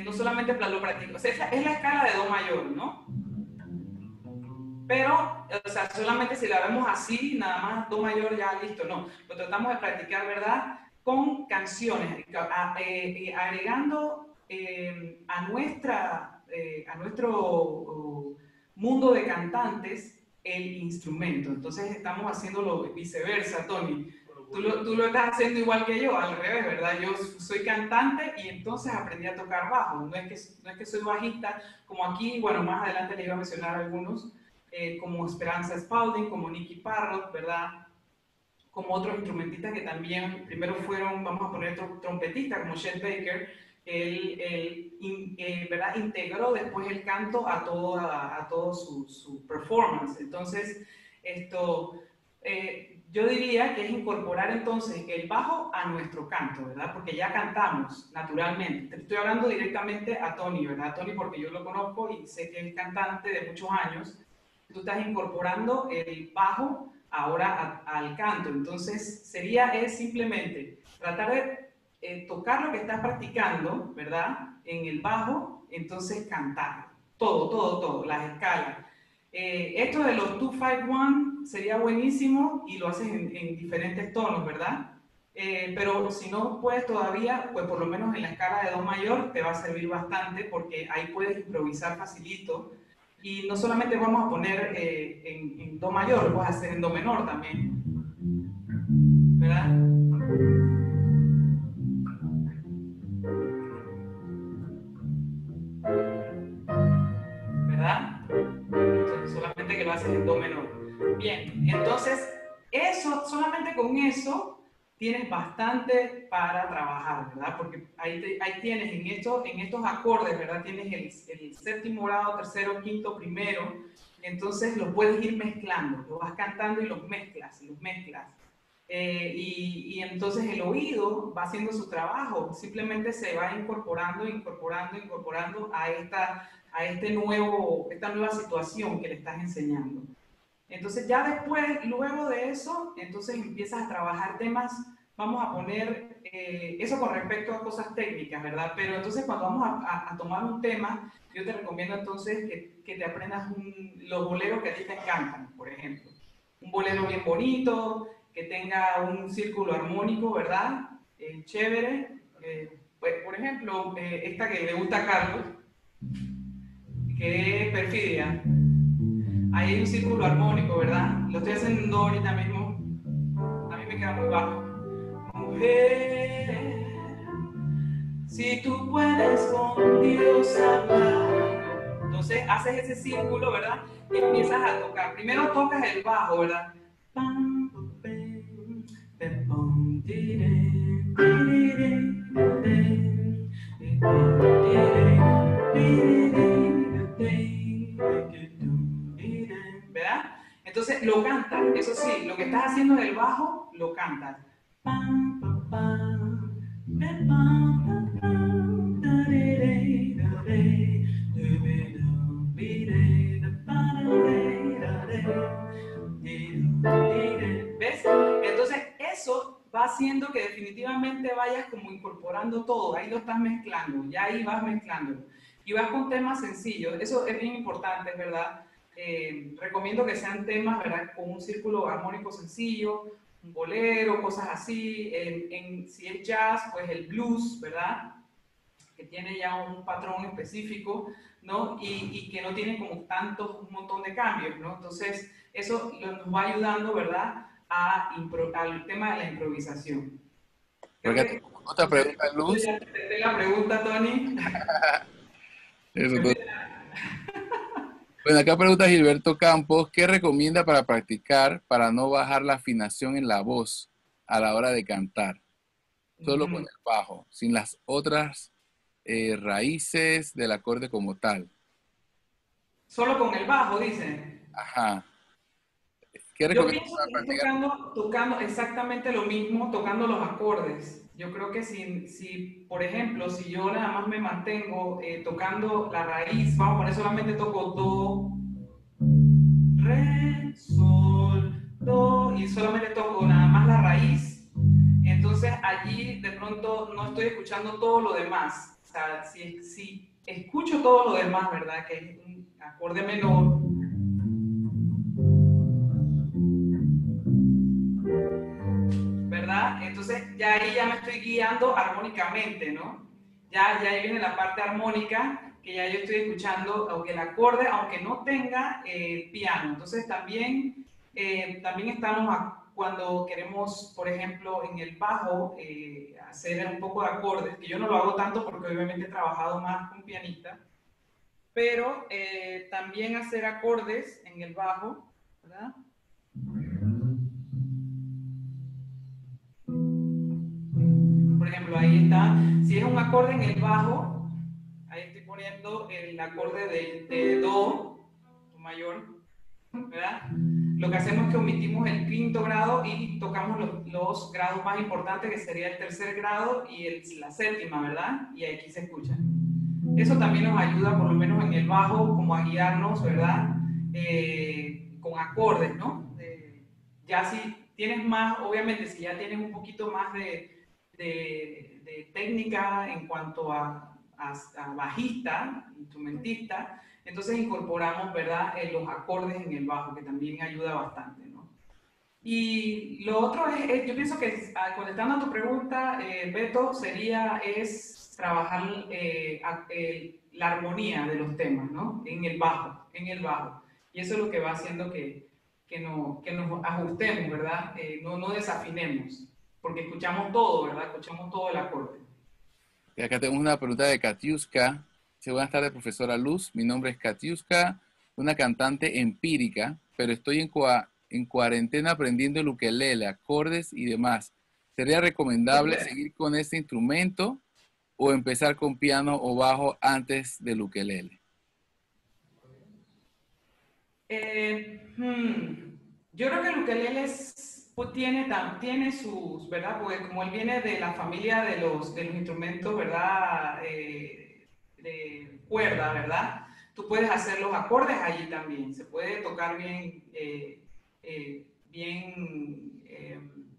No solamente lo practico, o sea, es la escala de do mayor, ¿no? Pero, o sea, solamente si la vemos así, nada más do mayor, ya listo, no. Lo tratamos de practicar, ¿verdad? Con canciones, agregando a nuestro mundo de cantantes el instrumento. Entonces estamos haciéndolo viceversa, Tony. Tú lo estás haciendo igual que yo, al revés, ¿verdad? Yo soy cantante y entonces aprendí a tocar bajo. No es que soy bajista, como aquí, bueno, más adelante le iba a mencionar algunos, como Esperanza Spalding, como Nicky Parrott, ¿verdad? Como otros instrumentistas que también primero fueron, vamos a poner trompetistas, como Chet Baker. ¿Verdad? Integró después el canto a todo su performance. Entonces, yo diría que es incorporar entonces el bajo a nuestro canto, ¿verdad? Porque ya cantamos naturalmente. Te estoy hablando directamente a Tony, ¿verdad? Tony, porque yo lo conozco y sé que es cantante de muchos años. Tú estás incorporando el bajo ahora al canto. Entonces, sería simplemente tratar de tocar lo que estás practicando, ¿verdad? En el bajo, entonces cantar. Todo, las escalas. Esto de los 2-5-1 sería buenísimo y lo haces en diferentes tonos, ¿verdad? Pero si no puedes todavía, pues por lo menos en la escala de do mayor te va a servir bastante porque ahí puedes improvisar facilito. Y no solamente vamos a poner en do mayor, lo puedes hacer en do menor también, ¿verdad? ¿Verdad? Entonces, solamente que lo haces en do menor. Bien, entonces, solamente con eso tienes bastante para trabajar, ¿verdad? Porque ahí tienes en estos acordes, ¿verdad? Tienes el séptimo grado, tercero, quinto, primero. Entonces los puedes ir mezclando, lo vas cantando y los mezclas. Y entonces el oído va haciendo su trabajo, simplemente se va incorporando a esta nueva situación que le estás enseñando. Entonces ya después, luego de eso, entonces empiezas a trabajar temas, vamos a poner eso con respecto a cosas técnicas, ¿verdad? Pero entonces cuando vamos a tomar un tema, yo te recomiendo entonces que te aprendas los boleros que a ti te encantan, por ejemplo. Un bolero bien bonito, que tenga un círculo armónico, ¿verdad? Chévere. Pues, por ejemplo, esta que le gusta a Carlos, que es Perfidia. Ahí hay un círculo armónico, ¿verdad? Lo estoy haciendo en do ahorita mismo. A mí me queda muy bajo. Mujer, si tú puedes con Dios hablar. Entonces haces ese círculo, ¿verdad? Y empiezas a tocar. Primero tocas el bajo, ¿verdad? ¿Verdad? Entonces lo cantas, eso sí, lo que estás haciendo en el bajo, lo cantas. ¿Ves? Entonces eso va haciendo que definitivamente vayas como incorporando todo, ahí lo estás mezclando, ya ahí vas mezclándolo. Y vas con temas sencillos, eso es bien importante, ¿verdad? Recomiendo que sean temas, ¿verdad? Con un círculo armónico sencillo, un bolero, cosas así. Si es jazz, pues el blues, ¿verdad? Que tiene ya un patrón específico, ¿no? Y que no tiene como un montón de cambios, ¿no? Entonces, eso nos va ayudando, ¿verdad? Al tema de la improvisación. Otra pregunta, Luz. Ya te la pregunta, Tony. Bueno, acá pregunta Gilberto Campos, ¿qué recomienda para practicar para no bajar la afinación en la voz a la hora de cantar? Solo con el bajo, sin las otras raíces del acorde como tal. Solo con el bajo, dicen. Ajá. ¿Qué Yo recomiendas pienso para que es practicar? tocando exactamente lo mismo, tocando los acordes. Yo creo que si, por ejemplo, si yo nada más me mantengo tocando la raíz, vamos a poner solamente toco do, re, sol, do, y solamente toco nada más la raíz. Entonces allí de pronto no estoy escuchando todo lo demás. O sea, si escucho todo lo demás, ¿verdad? Que es un acorde menor, ¿verdad? Entonces ya ahí ya me estoy guiando armónicamente, ¿no? Ya ahí viene la parte armónica, que ya yo estoy escuchando, aunque el acorde, aunque no tenga piano. Entonces también estamos cuando queremos, por ejemplo, en el bajo, hacer un poco de acordes, que yo no lo hago tanto porque obviamente he trabajado más con pianista, pero también hacer acordes en el bajo, ¿verdad? Por ejemplo, ahí está, si es un acorde en el bajo, ahí estoy poniendo el acorde de do mayor, ¿verdad? Lo que hacemos es que omitimos el quinto grado y tocamos los grados más importantes, que sería el tercer grado y la séptima, ¿verdad? Y aquí se escucha. Eso también nos ayuda, por lo menos en el bajo, como a guiarnos, ¿verdad? Con acordes, ¿no? Ya si tienes más, obviamente, si ya tienes un poquito más de técnica en cuanto a bajista, instrumentista, entonces incorporamos, ¿verdad? Los acordes en el bajo, que también ayuda bastante, ¿no? Y lo otro yo pienso que, contestando a tu pregunta, Beto, es trabajar la armonía de los temas, ¿no? En el bajo, en el bajo. Y eso es lo que va haciendo que nos ajustemos, ¿verdad? No desafinemos, porque escuchamos todo, ¿verdad? Escuchamos todo el acorde. Y acá tenemos una pregunta de Katiuska. Dice, buenas tardes, profesora Luz. Mi nombre es Katiuska, una cantante empírica, pero estoy en cuarentena aprendiendo el ukelele, acordes y demás. ¿Sería recomendable seguir con este instrumento o empezar con piano o bajo antes del ukelele? Yo creo que el ukelele tiene sus, ¿verdad? Porque como él viene de la familia de los instrumentos, ¿verdad? De cuerda, ¿verdad? Tú puedes hacer los acordes allí también. Se puede tocar bien,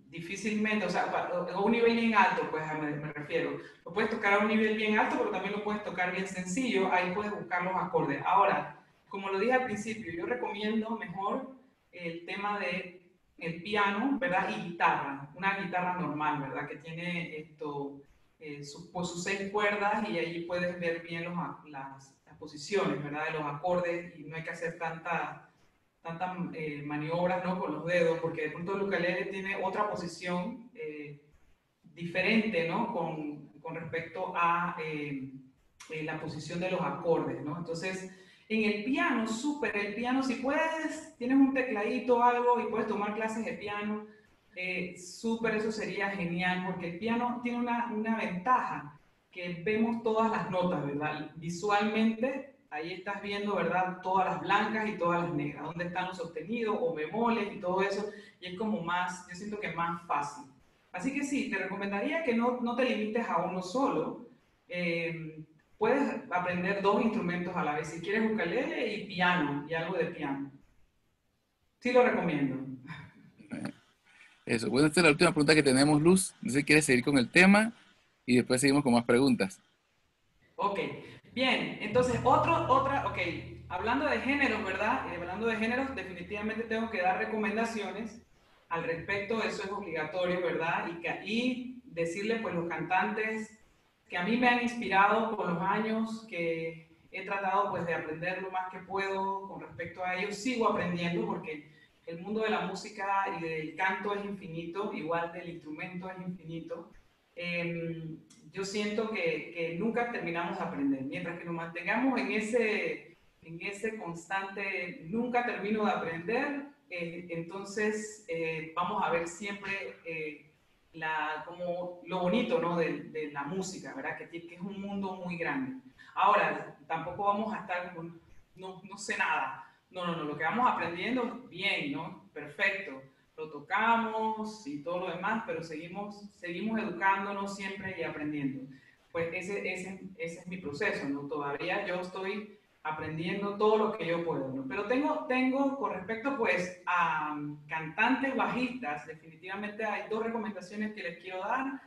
difícilmente, o sea, a un nivel bien alto, pues me refiero. Lo puedes tocar a un nivel bien alto, pero también lo puedes tocar bien sencillo. Ahí puedes buscar los acordes. Ahora, como lo dije al principio, yo recomiendo mejor el tema de el piano, ¿verdad? Y guitarra, una guitarra normal, ¿verdad? Que tiene sus 6 cuerdas y allí puedes ver bien las posiciones, ¿verdad? De los acordes y no hay que hacer tantas maniobras, ¿no? Con los dedos, porque de pronto el ukelele tiene otra posición diferente, ¿no? Con respecto a la posición de los acordes, ¿no? Entonces, en el piano, el piano, si puedes, tienes un tecladito o algo y puedes tomar clases de piano, súper, eso sería genial, porque el piano tiene una ventaja, que vemos todas las notas, ¿verdad? Visualmente, ahí estás viendo, ¿verdad? Todas las blancas y todas las negras, dónde están los sostenidos o bemoles y todo eso, y es como más, yo siento que más fácil. Así que sí, te recomendaría que no te limites a uno solo. Puedes aprender 2 instrumentos a la vez, si quieres ukelele y piano, y algo de piano. Sí lo recomiendo. Eso. Bueno, esta es la última pregunta que tenemos, Luz. No sé si quieres seguir con el tema y después seguimos con más preguntas. Ok, bien, entonces ok, hablando de géneros, ¿verdad? Hablando de géneros, definitivamente tengo que dar recomendaciones al respecto, eso es obligatorio, ¿verdad? Y decirle, pues, los cantantes que a mí me han inspirado con los años, que he tratado, pues, de aprender lo más que puedo con respecto a ellos, sigo aprendiendo porque el mundo de la música y del canto es infinito, igual del instrumento es infinito. Yo siento que nunca terminamos de aprender. Mientras que nos mantengamos en ese constante, nunca termino de aprender, entonces vamos a ver siempre como lo bonito, ¿no? de la música, ¿verdad? Que es un mundo muy grande. Ahora, tampoco vamos a estar con, no sé nada. No, lo que vamos aprendiendo, bien, ¿no? Perfecto, lo tocamos y todo lo demás, pero seguimos educándonos siempre y aprendiendo. Pues ese es mi proceso, ¿no? Todavía yo estoy aprendiendo todo lo que yo puedo, ¿no? Pero tengo con respecto pues a cantantes bajistas, definitivamente hay dos recomendaciones que les quiero dar,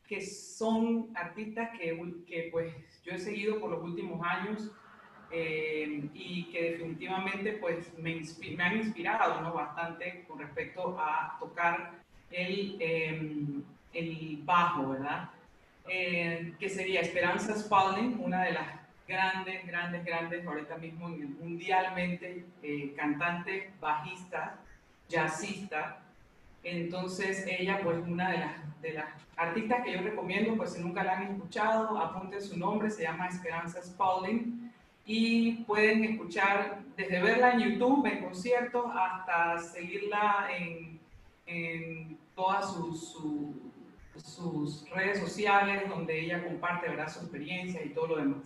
que son artistas que pues yo he seguido por los últimos años y que definitivamente pues me han inspirado, ¿no? Bastante con respecto a tocar el bajo, ¿verdad? Que sería Esperanza Spalding, una de las grandes, ahorita mismo mundialmente, cantante, bajista, jazzista. Entonces ella, pues una de las artistas que yo recomiendo, pues si nunca la han escuchado, apunten su nombre, se llama Esperanza Spalding, y pueden escuchar, desde verla en YouTube, en conciertos, hasta seguirla en todas sus redes sociales, donde ella comparte, ¿verdad?, su experiencia y todo lo demás.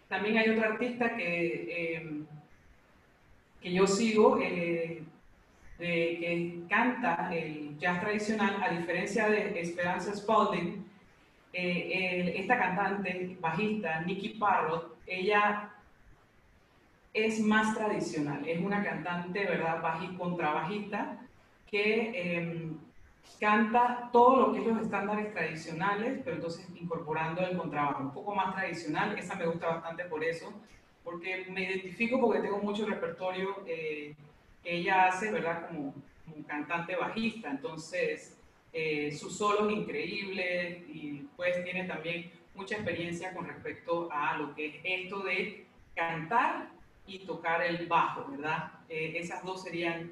También hay otra artista que yo sigo, que canta el jazz tradicional, a diferencia de Esperanza Spalding. Esta cantante bajista, Nikki Parrott, ella es más tradicional, es una cantante, ¿verdad?, contrabajista, que canta todo lo que es los estándares tradicionales, pero entonces incorporando el contrabajo, un poco más tradicional. Esa me gusta bastante por eso, porque me identifico porque tengo mucho repertorio que ella hace, ¿verdad?, como cantante bajista. Entonces, sus solos increíbles, y pues tiene también mucha experiencia con respecto a lo que es esto de cantar y tocar el bajo, ¿verdad? Esas dos serían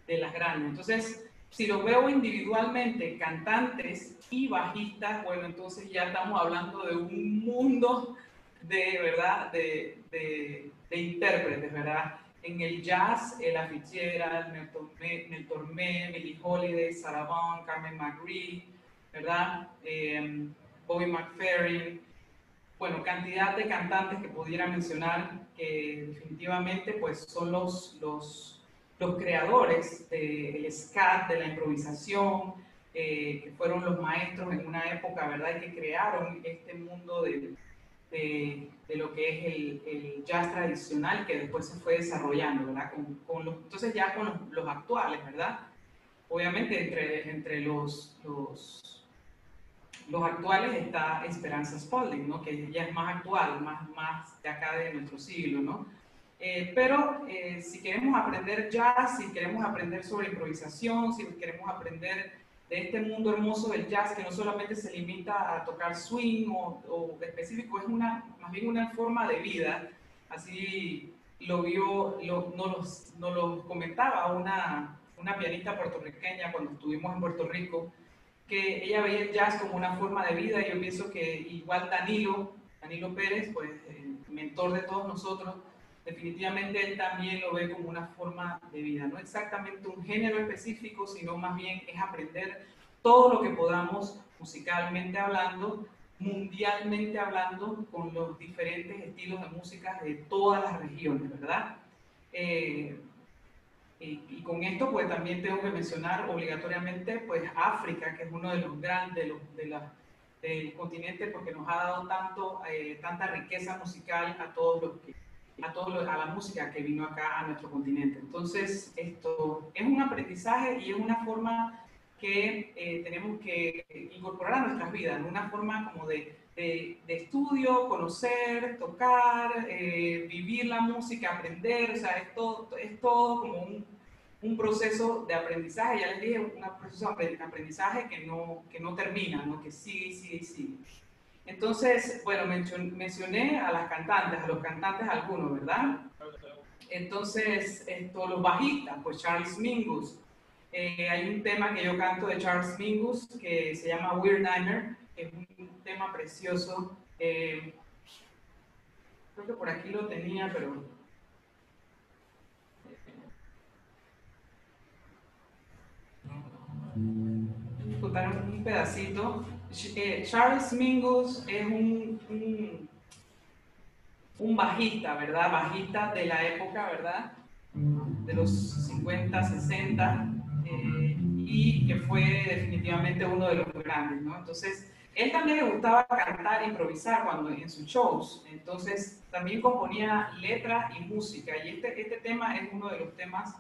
de las grandes. Entonces, si los veo individualmente, cantantes y bajistas, bueno, entonces ya estamos hablando de un mundo de, ¿verdad?, de intérpretes, ¿verdad? En el jazz, Ella Fitzgerald, Mel Tormé, Billie Holiday, Sarah Vaughan, Carmen McRae, ¿verdad? Bobby McFerrin. Bueno, cantidad de cantantes que pudiera mencionar que definitivamente pues son los creadores del scat, de la improvisación, que fueron los maestros en una época, ¿verdad?, y que crearon este mundo de lo que es el jazz tradicional, que después se fue desarrollando, ¿verdad? Entonces ya con los actuales, ¿verdad? Obviamente entre los actuales está Esperanza Spalding, ¿no?, que ya es más actual, más de acá de nuestro siglo, ¿no? Pero si queremos aprender jazz, si queremos aprender sobre improvisación, si queremos aprender de este mundo hermoso del jazz, que no solamente se limita a tocar swing o específico, es más bien una forma de vida. Así nos lo comentaba una pianista puertorriqueña cuando estuvimos en Puerto Rico, que ella veía el jazz como una forma de vida, y yo pienso que igual Danilo Pérez, pues mentor de todos nosotros, definitivamente él también lo ve como una forma de vida, no exactamente un género específico, sino más bien es aprender todo lo que podamos musicalmente hablando, mundialmente hablando, con los diferentes estilos de música de todas las regiones, ¿verdad? Y con esto pues también tengo que mencionar obligatoriamente pues África, que es uno de los grandes del continente, porque nos ha dado tanta riqueza musical a la música que vino acá a nuestro continente. Entonces esto es un aprendizaje y es una forma que tenemos que incorporar a nuestras vidas, una forma como de estudio, conocer, tocar, vivir la música, aprender. O sea, es todo como un proceso de aprendizaje. Ya les dije, un proceso de aprendizaje que no termina, ¿no?, que sigue. Entonces, bueno, mencioné a las cantantes, a los cantantes algunos, ¿verdad? Entonces, los bajistas, pues Charles Mingus. Hay un tema que yo canto de Charles Mingus que se llama Weird Nightmare, que es un tema precioso. Creo que por aquí lo tenía, pero disfrutar un pedacito. Charles Mingus es un bajista, ¿verdad? Bajista de la época, ¿verdad?, de los 50, 60, y que fue definitivamente uno de los grandes, ¿no? Entonces, Él también le gustaba cantar e improvisar cuando en sus shows, entonces también componía letras y música, y este tema es uno de los temas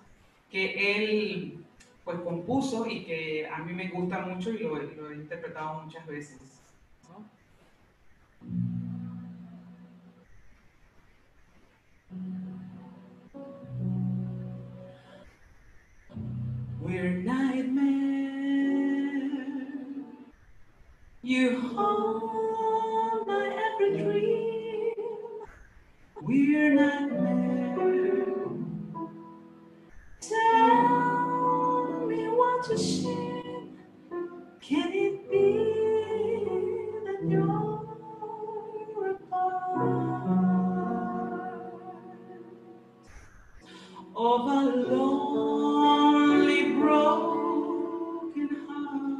que él pues compuso y que a mí me gusta mucho y lo he interpretado muchas veces, ¿no? We're nightmare, you haunt my every dream. We're nightmare, tell me what to share. Can it be that you're a part of a lonely broken heart?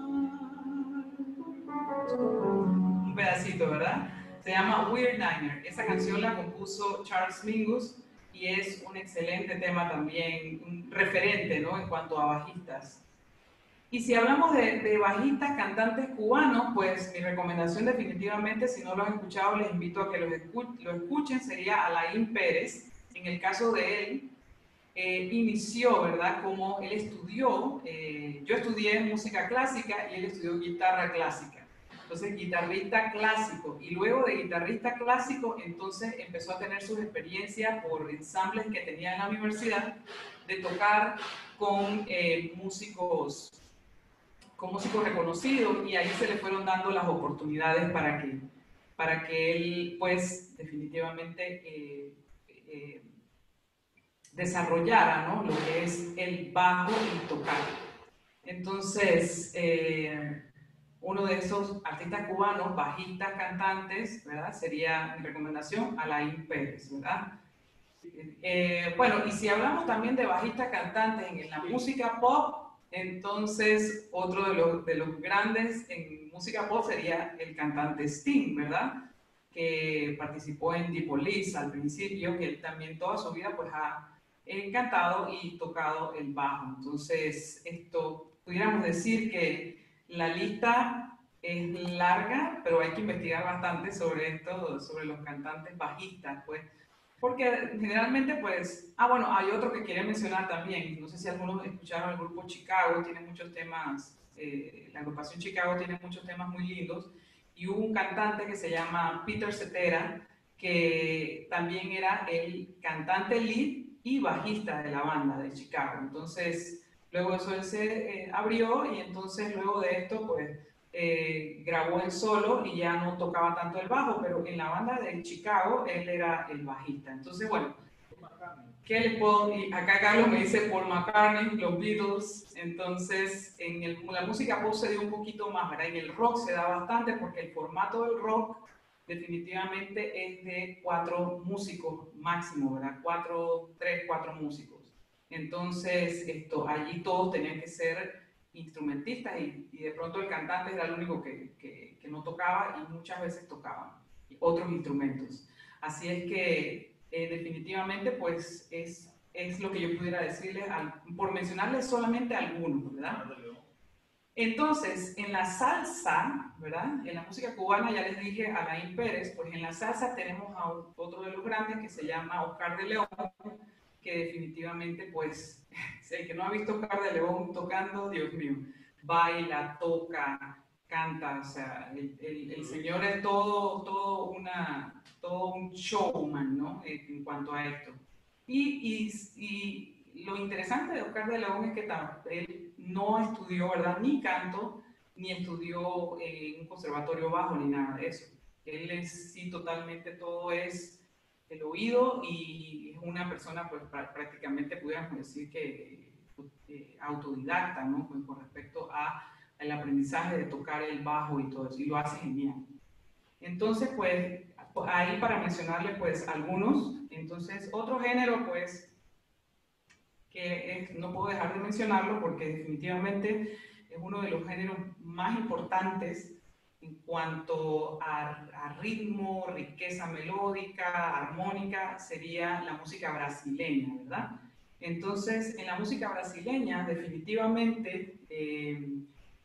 Un pedacito, ¿verdad? Se llama Weird Nightmare. Esa canción la compuso Charles Mingus y es un excelente tema también, un referente, ¿no? En cuanto a bajistas. Y si hablamos de bajistas, cantantes cubanos, pues mi recomendación definitivamente, si no lo han escuchado, les invito a que lo escuchen, sería Alain Pérez. En el caso de él, inició, ¿verdad? Como él estudió, yo estudié música clásica y él estudió guitarra clásica. Entonces, guitarrista clásico. Y luego de guitarrista clásico, entonces empezó a tener sus experiencias por ensambles que tenía en la universidad de tocar con músicos reconocidos, y ahí se le fueron dando las oportunidades para que él, pues, definitivamente desarrollara, ¿no? Lo que es el bajo y tocar. Entonces, uno de esos artistas cubanos, bajistas, cantantes, ¿verdad? Sería mi recomendación, Alain Pérez, ¿verdad? Bueno, y si hablamos también de bajistas cantantes en la música pop, entonces otro de los grandes en música pop sería el cantante Sting, ¿verdad? Que participó en The Police al principio, que él también toda su vida pues ha cantado y tocado el bajo. Entonces, esto pudiéramos decir que la lista es larga, pero hay que investigar bastante sobre esto, sobre los cantantes bajistas, pues. Porque generalmente, pues, bueno, hay otro que quería mencionar también, no sé si algunos escucharon el grupo Chicago, tiene muchos temas, la agrupación Chicago tiene muchos temas muy lindos, y hubo un cantante que se llama Peter Cetera, que también era el cantante lead y bajista de la banda de Chicago. Entonces, luego eso él se abrió, y entonces luego de esto, pues, grabó él solo y ya no tocaba tanto el bajo, pero en la banda de Chicago él era el bajista. Entonces, bueno, ¿qué le puedo? Y acá Carlos me dice Paul McCartney, los Beatles. Entonces, la música pop se dio un poquito más, ¿verdad? En el rock se da bastante, porque el formato del rock definitivamente es de 4 músicos máximo, ¿verdad? 3, 4 músicos. Entonces, allí todos tenían que ser instrumentistas, y de pronto el cantante era el único que no tocaba, y muchas veces tocaban otros instrumentos. Así es que definitivamente pues es lo que yo pudiera decirles, por mencionarles solamente algunos, ¿verdad? Entonces, en la salsa, ¿verdad? En la música cubana, ya les dije, Alain Pérez, pues en la salsa tenemos a otro de los grandes que se llama Oscar de León, que definitivamente, pues, el que no ha visto Oscar de León tocando, Dios mío, baila, toca, canta, o sea, el señor es todo un showman, ¿no? En cuanto a esto. Y lo interesante de Oscar de León es que él no estudió, ¿verdad? Ni canto, ni estudió en un conservatorio bajo, ni nada de eso. Él es, sí, totalmente todo es el oído, y es una persona, pues, prácticamente pudiéramos decir que autodidacta, ¿no? Con respecto al aprendizaje de tocar el bajo y todo eso, y lo hace genial. Entonces, pues, ahí para mencionarle, pues, algunos. Entonces, otro género, pues, que no puedo dejar de mencionarlo, porque definitivamente es uno de los géneros más importantes en cuanto a ritmo, riqueza melódica, armónica, sería la música brasileña, ¿verdad? Entonces, en la música brasileña, definitivamente,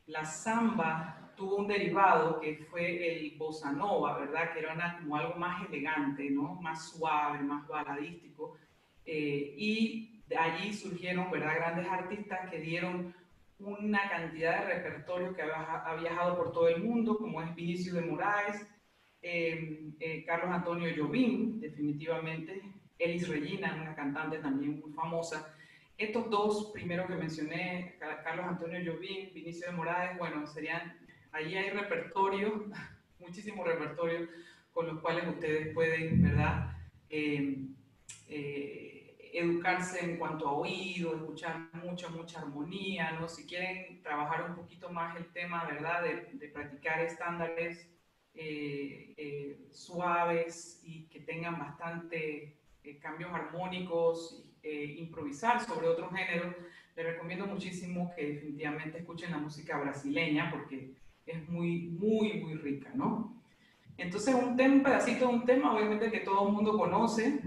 la samba tuvo un derivado que fue el bossa nova, ¿verdad? Que era como algo más elegante, ¿no? Más suave, más baladístico. Y de allí surgieron, ¿verdad?, grandes artistas que dieron una cantidad de repertorio que ha viajado por todo el mundo, como es Vinicius de Moraes, Carlos Antonio Jobim, definitivamente, Elis Regina, una cantante también muy famosa. Estos dos primeros que mencioné, Carlos Antonio Jobim, Vinicius de Moraes, bueno, ahí hay repertorio, muchísimo repertorio, con los cuales ustedes pueden, ¿verdad?, educarse en cuanto a oído, escuchar mucha armonía, ¿no? Si quieren trabajar un poquito más el tema, ¿verdad?, de practicar estándares suaves y que tengan bastante cambios armónicos, improvisar sobre otros géneros, les recomiendo muchísimo que definitivamente escuchen la música brasileña porque es muy rica, ¿no? Entonces un pedacito de un tema, obviamente que todo el mundo conoce.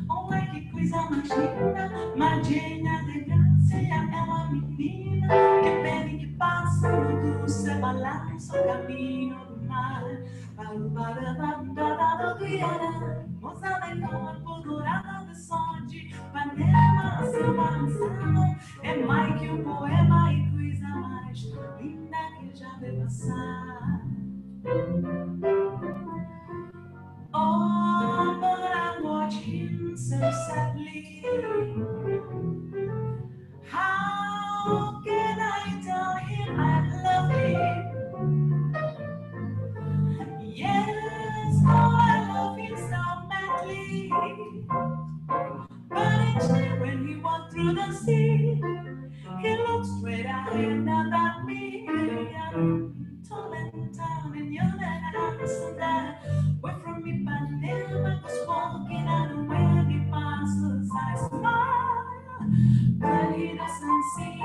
Olha que coisa mais linda, Madinha de Gracia, ela menina que bebe que passa no dulce balança o caminho do mar. Moça de corpo dourada de sonde, Panema se balançando, é mais que um poema e coisa mais linda que já vi passar. Oh, but I watch him so sadly. How can I tell him I love him? Yes, oh, I love him so madly. But each day when he walked through the sea, he looked straight ahead at me. Tall and tall and young and handsome that way from me, Ipanema was walking, and when he passes, I smile. But he doesn't see.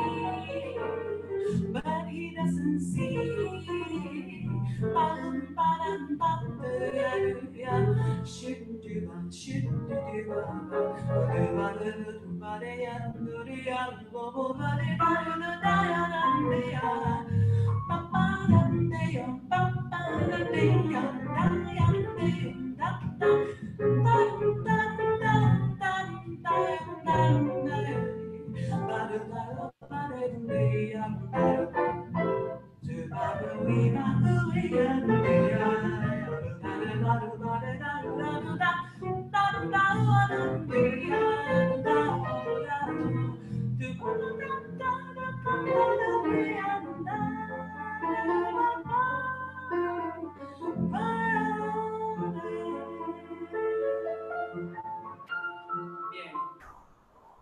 But he doesn't see.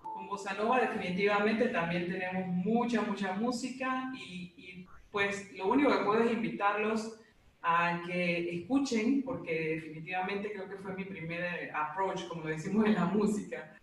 Con Bossa Nova definitivamente también tenemos mucha música y pues lo único que puedo es invitarlos a que escuchen, porque definitivamente creo que fue mi primer approach, como lo decimos en la música.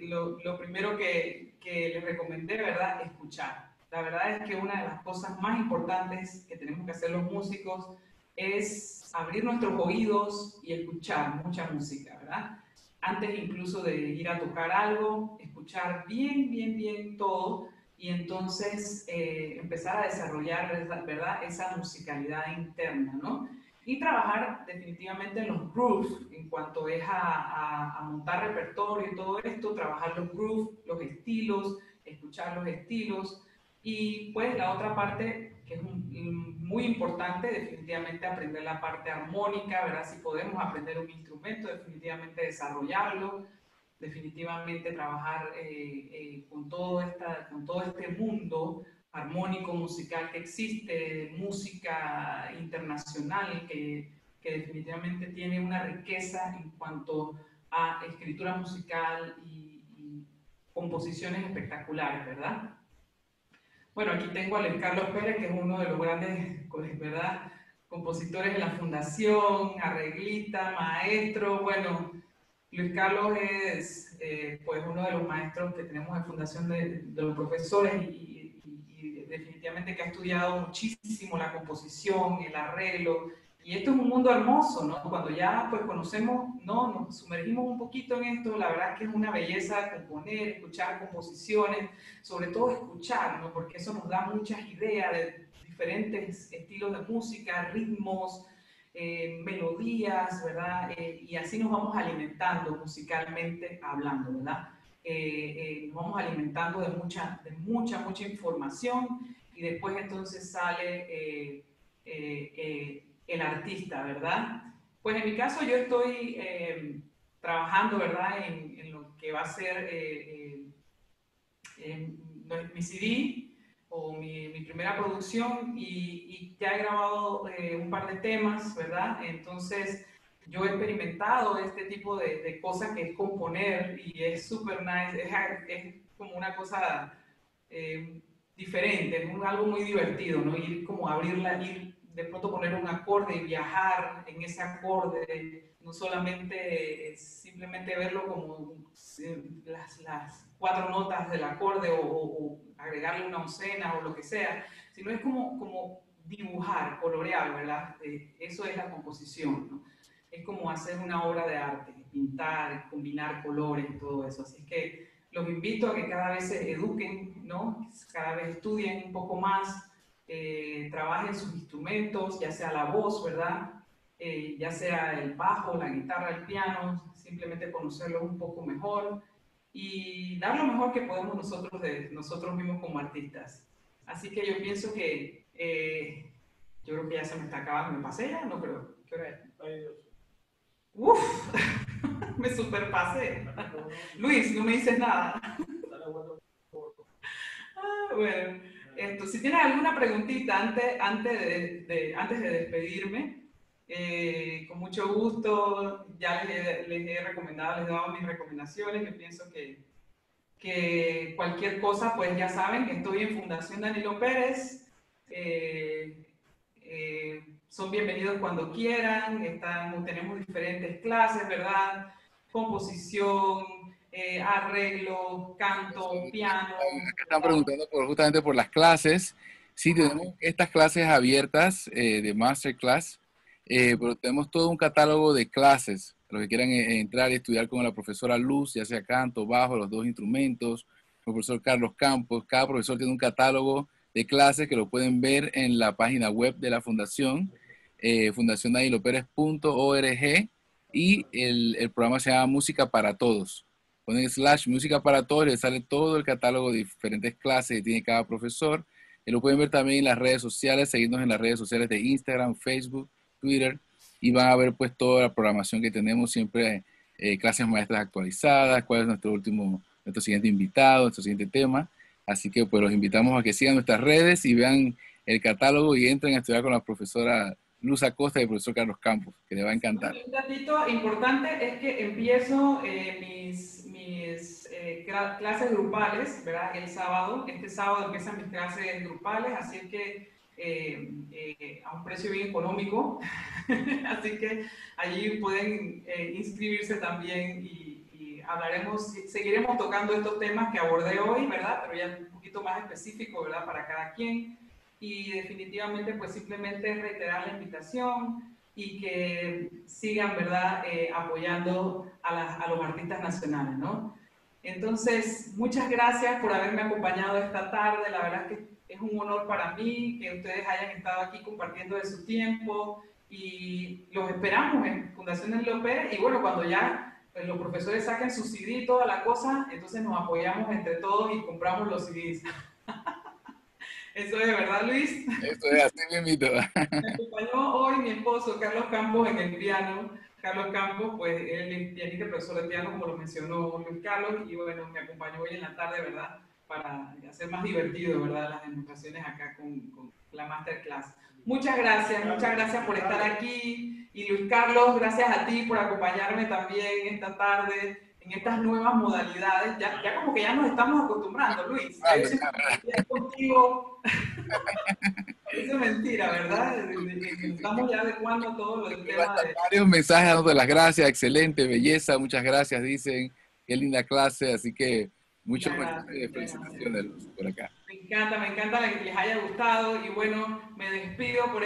Lo primero que les recomendé, ¿verdad?, escuchar. La verdad es que una de las cosas más importantes que tenemos que hacer los músicos es abrir nuestros oídos y escuchar mucha música, ¿verdad? Antes incluso de ir a tocar algo, escuchar bien todo y entonces empezar a desarrollar, ¿verdad?, esa musicalidad interna, ¿no? Y trabajar definitivamente en los grooves, en cuanto es a montar repertorio y todo esto, trabajar los grooves, los estilos, escuchar los estilos. Y pues la otra parte que es muy importante, definitivamente aprender la parte armónica, ¿verdad? Si podemos aprender un instrumento, definitivamente desarrollarlo, definitivamente trabajar con todo este mundo armónico musical que existe, música internacional que definitivamente tiene una riqueza en cuanto a escritura musical y composiciones espectaculares, ¿verdad? Bueno, aquí tengo a Luis Carlos Pérez, que es uno de los grandes, ¿verdad?, compositores de la Fundación, arreglista, maestro. Bueno, Luis Carlos es pues uno de los maestros que tenemos en Fundación de los profesores y y definitivamente que ha estudiado muchísimo la composición, el arreglo. Y esto es un mundo hermoso, ¿no? Cuando ya pues conocemos, ¿no? Nos sumergimos un poquito en esto, la verdad es que es una belleza componer, escuchar composiciones, sobre todo escuchar, ¿no? Porque eso nos da muchas ideas de diferentes estilos de música, ritmos, melodías, ¿verdad? Y así nos vamos alimentando musicalmente hablando, ¿verdad? Nos vamos alimentando de mucha información y después entonces sale el artista, ¿verdad? Pues en mi caso yo estoy trabajando, ¿verdad? En lo que va a ser mi CD o mi primera producción y ya he grabado un par de temas, ¿verdad? Entonces yo he experimentado este tipo de cosas que es componer y es súper nice, es como una cosa diferente, ¿no? Algo muy divertido, ¿no? Ir como abrirla, ir de pronto poner un acorde y viajar en ese acorde, no solamente simplemente verlo como las 4 notas del acorde o agregarle una oncena o lo que sea, sino es como dibujar, colorear, ¿verdad? Eso es la composición, ¿no? Es como hacer una obra de arte, pintar, combinar colores y todo eso. Así que los invito a que cada vez se eduquen, ¿no? Cada vez estudien un poco más, trabajen sus instrumentos, ya sea la voz, ¿verdad? Ya sea el bajo, la guitarra, el piano, simplemente conocerlos un poco mejor y dar lo mejor que podemos nosotros de nosotros mismos como artistas. Así que yo pienso que, yo creo que ya se me está acabando, ¿me pasé ya? No creo. ¿Qué hora es? ¡Uf! Me superpasé. Luis, no me dices nada. Bueno, si tienes alguna preguntita antes de despedirme, con mucho gusto, ya les he recomendado, les he dado mis recomendaciones, yo pienso que cualquier cosa, pues ya saben que estoy en Fundación Danilo Pérez, son bienvenidos cuando quieran, tenemos diferentes clases, ¿verdad? Composición, arreglo, canto, piano. Acá están preguntando justamente por las clases. Sí, tenemos estas clases abiertas de Masterclass, pero tenemos todo un catálogo de clases. Los que quieran entrar y estudiar con la profesora Luz, ya sea canto, bajo, los 2 instrumentos, el profesor Carlos Campos. Cada profesor tiene un catálogo de clases que lo pueden ver en la página web de la Fundación, fundaciondaniloperez.org, y el programa se llama Música para Todos. Ponen / música para todos, les sale todo el catálogo de diferentes clases que tiene cada profesor. Y lo pueden ver también en las redes sociales, seguirnos en las redes sociales de Instagram, Facebook, Twitter, y van a ver pues toda la programación que tenemos, siempre clases maestras actualizadas, cuál es nuestro siguiente invitado, nuestro siguiente tema. Así que pues los invitamos a que sigan nuestras redes y vean el catálogo y entren a estudiar con la profesora Luz Acosta y el profesor Carlos Campos, que les va a encantar. Un datito importante es que empiezo mis clases grupales, ¿verdad? El sábado, este sábado empiezan mis clases grupales, así que a un precio bien económico, así que allí pueden inscribirse también y seguiremos tocando estos temas que abordé hoy, ¿verdad? Pero ya un poquito más específico, ¿verdad? Para cada quien. Y definitivamente pues simplemente reiterar la invitación y que sigan, ¿verdad? Apoyando a los artistas nacionales, ¿no? Entonces, muchas gracias por haberme acompañado esta tarde, la verdad es que es un honor para mí que ustedes hayan estado aquí compartiendo de su tiempo y los esperamos en Fundación Danilo Pérez y bueno, cuando ya pues, los profesores saquen su CD y toda la cosa, entonces nos apoyamos entre todos y compramos los CDs. Eso es, ¿verdad, Luis? Eso es, así mismito. Me acompañó hoy mi esposo, Carlos Campos, en el piano. Carlos Campos, pues, él es pianista y profesor de piano, como lo mencionó Luis Carlos, y bueno, me acompañó hoy en la tarde, ¿verdad? Para hacer más divertido, ¿verdad? Las demostraciones acá con la Masterclass. Muchas gracias por estar aquí. Y Luis Carlos, gracias a ti por acompañarme también esta tarde en estas nuevas modalidades. Ya como que ya nos estamos acostumbrando, Luis. Yo siempre estoy contigo. Eso es mentira, ¿verdad? Estamos ya adecuando todo lo del tema de... Varios mensajes dando las gracias, excelente, belleza, muchas gracias, dicen, qué linda clase, así que muchas felicitaciones por acá. Me encanta que les haya gustado y bueno, me despido por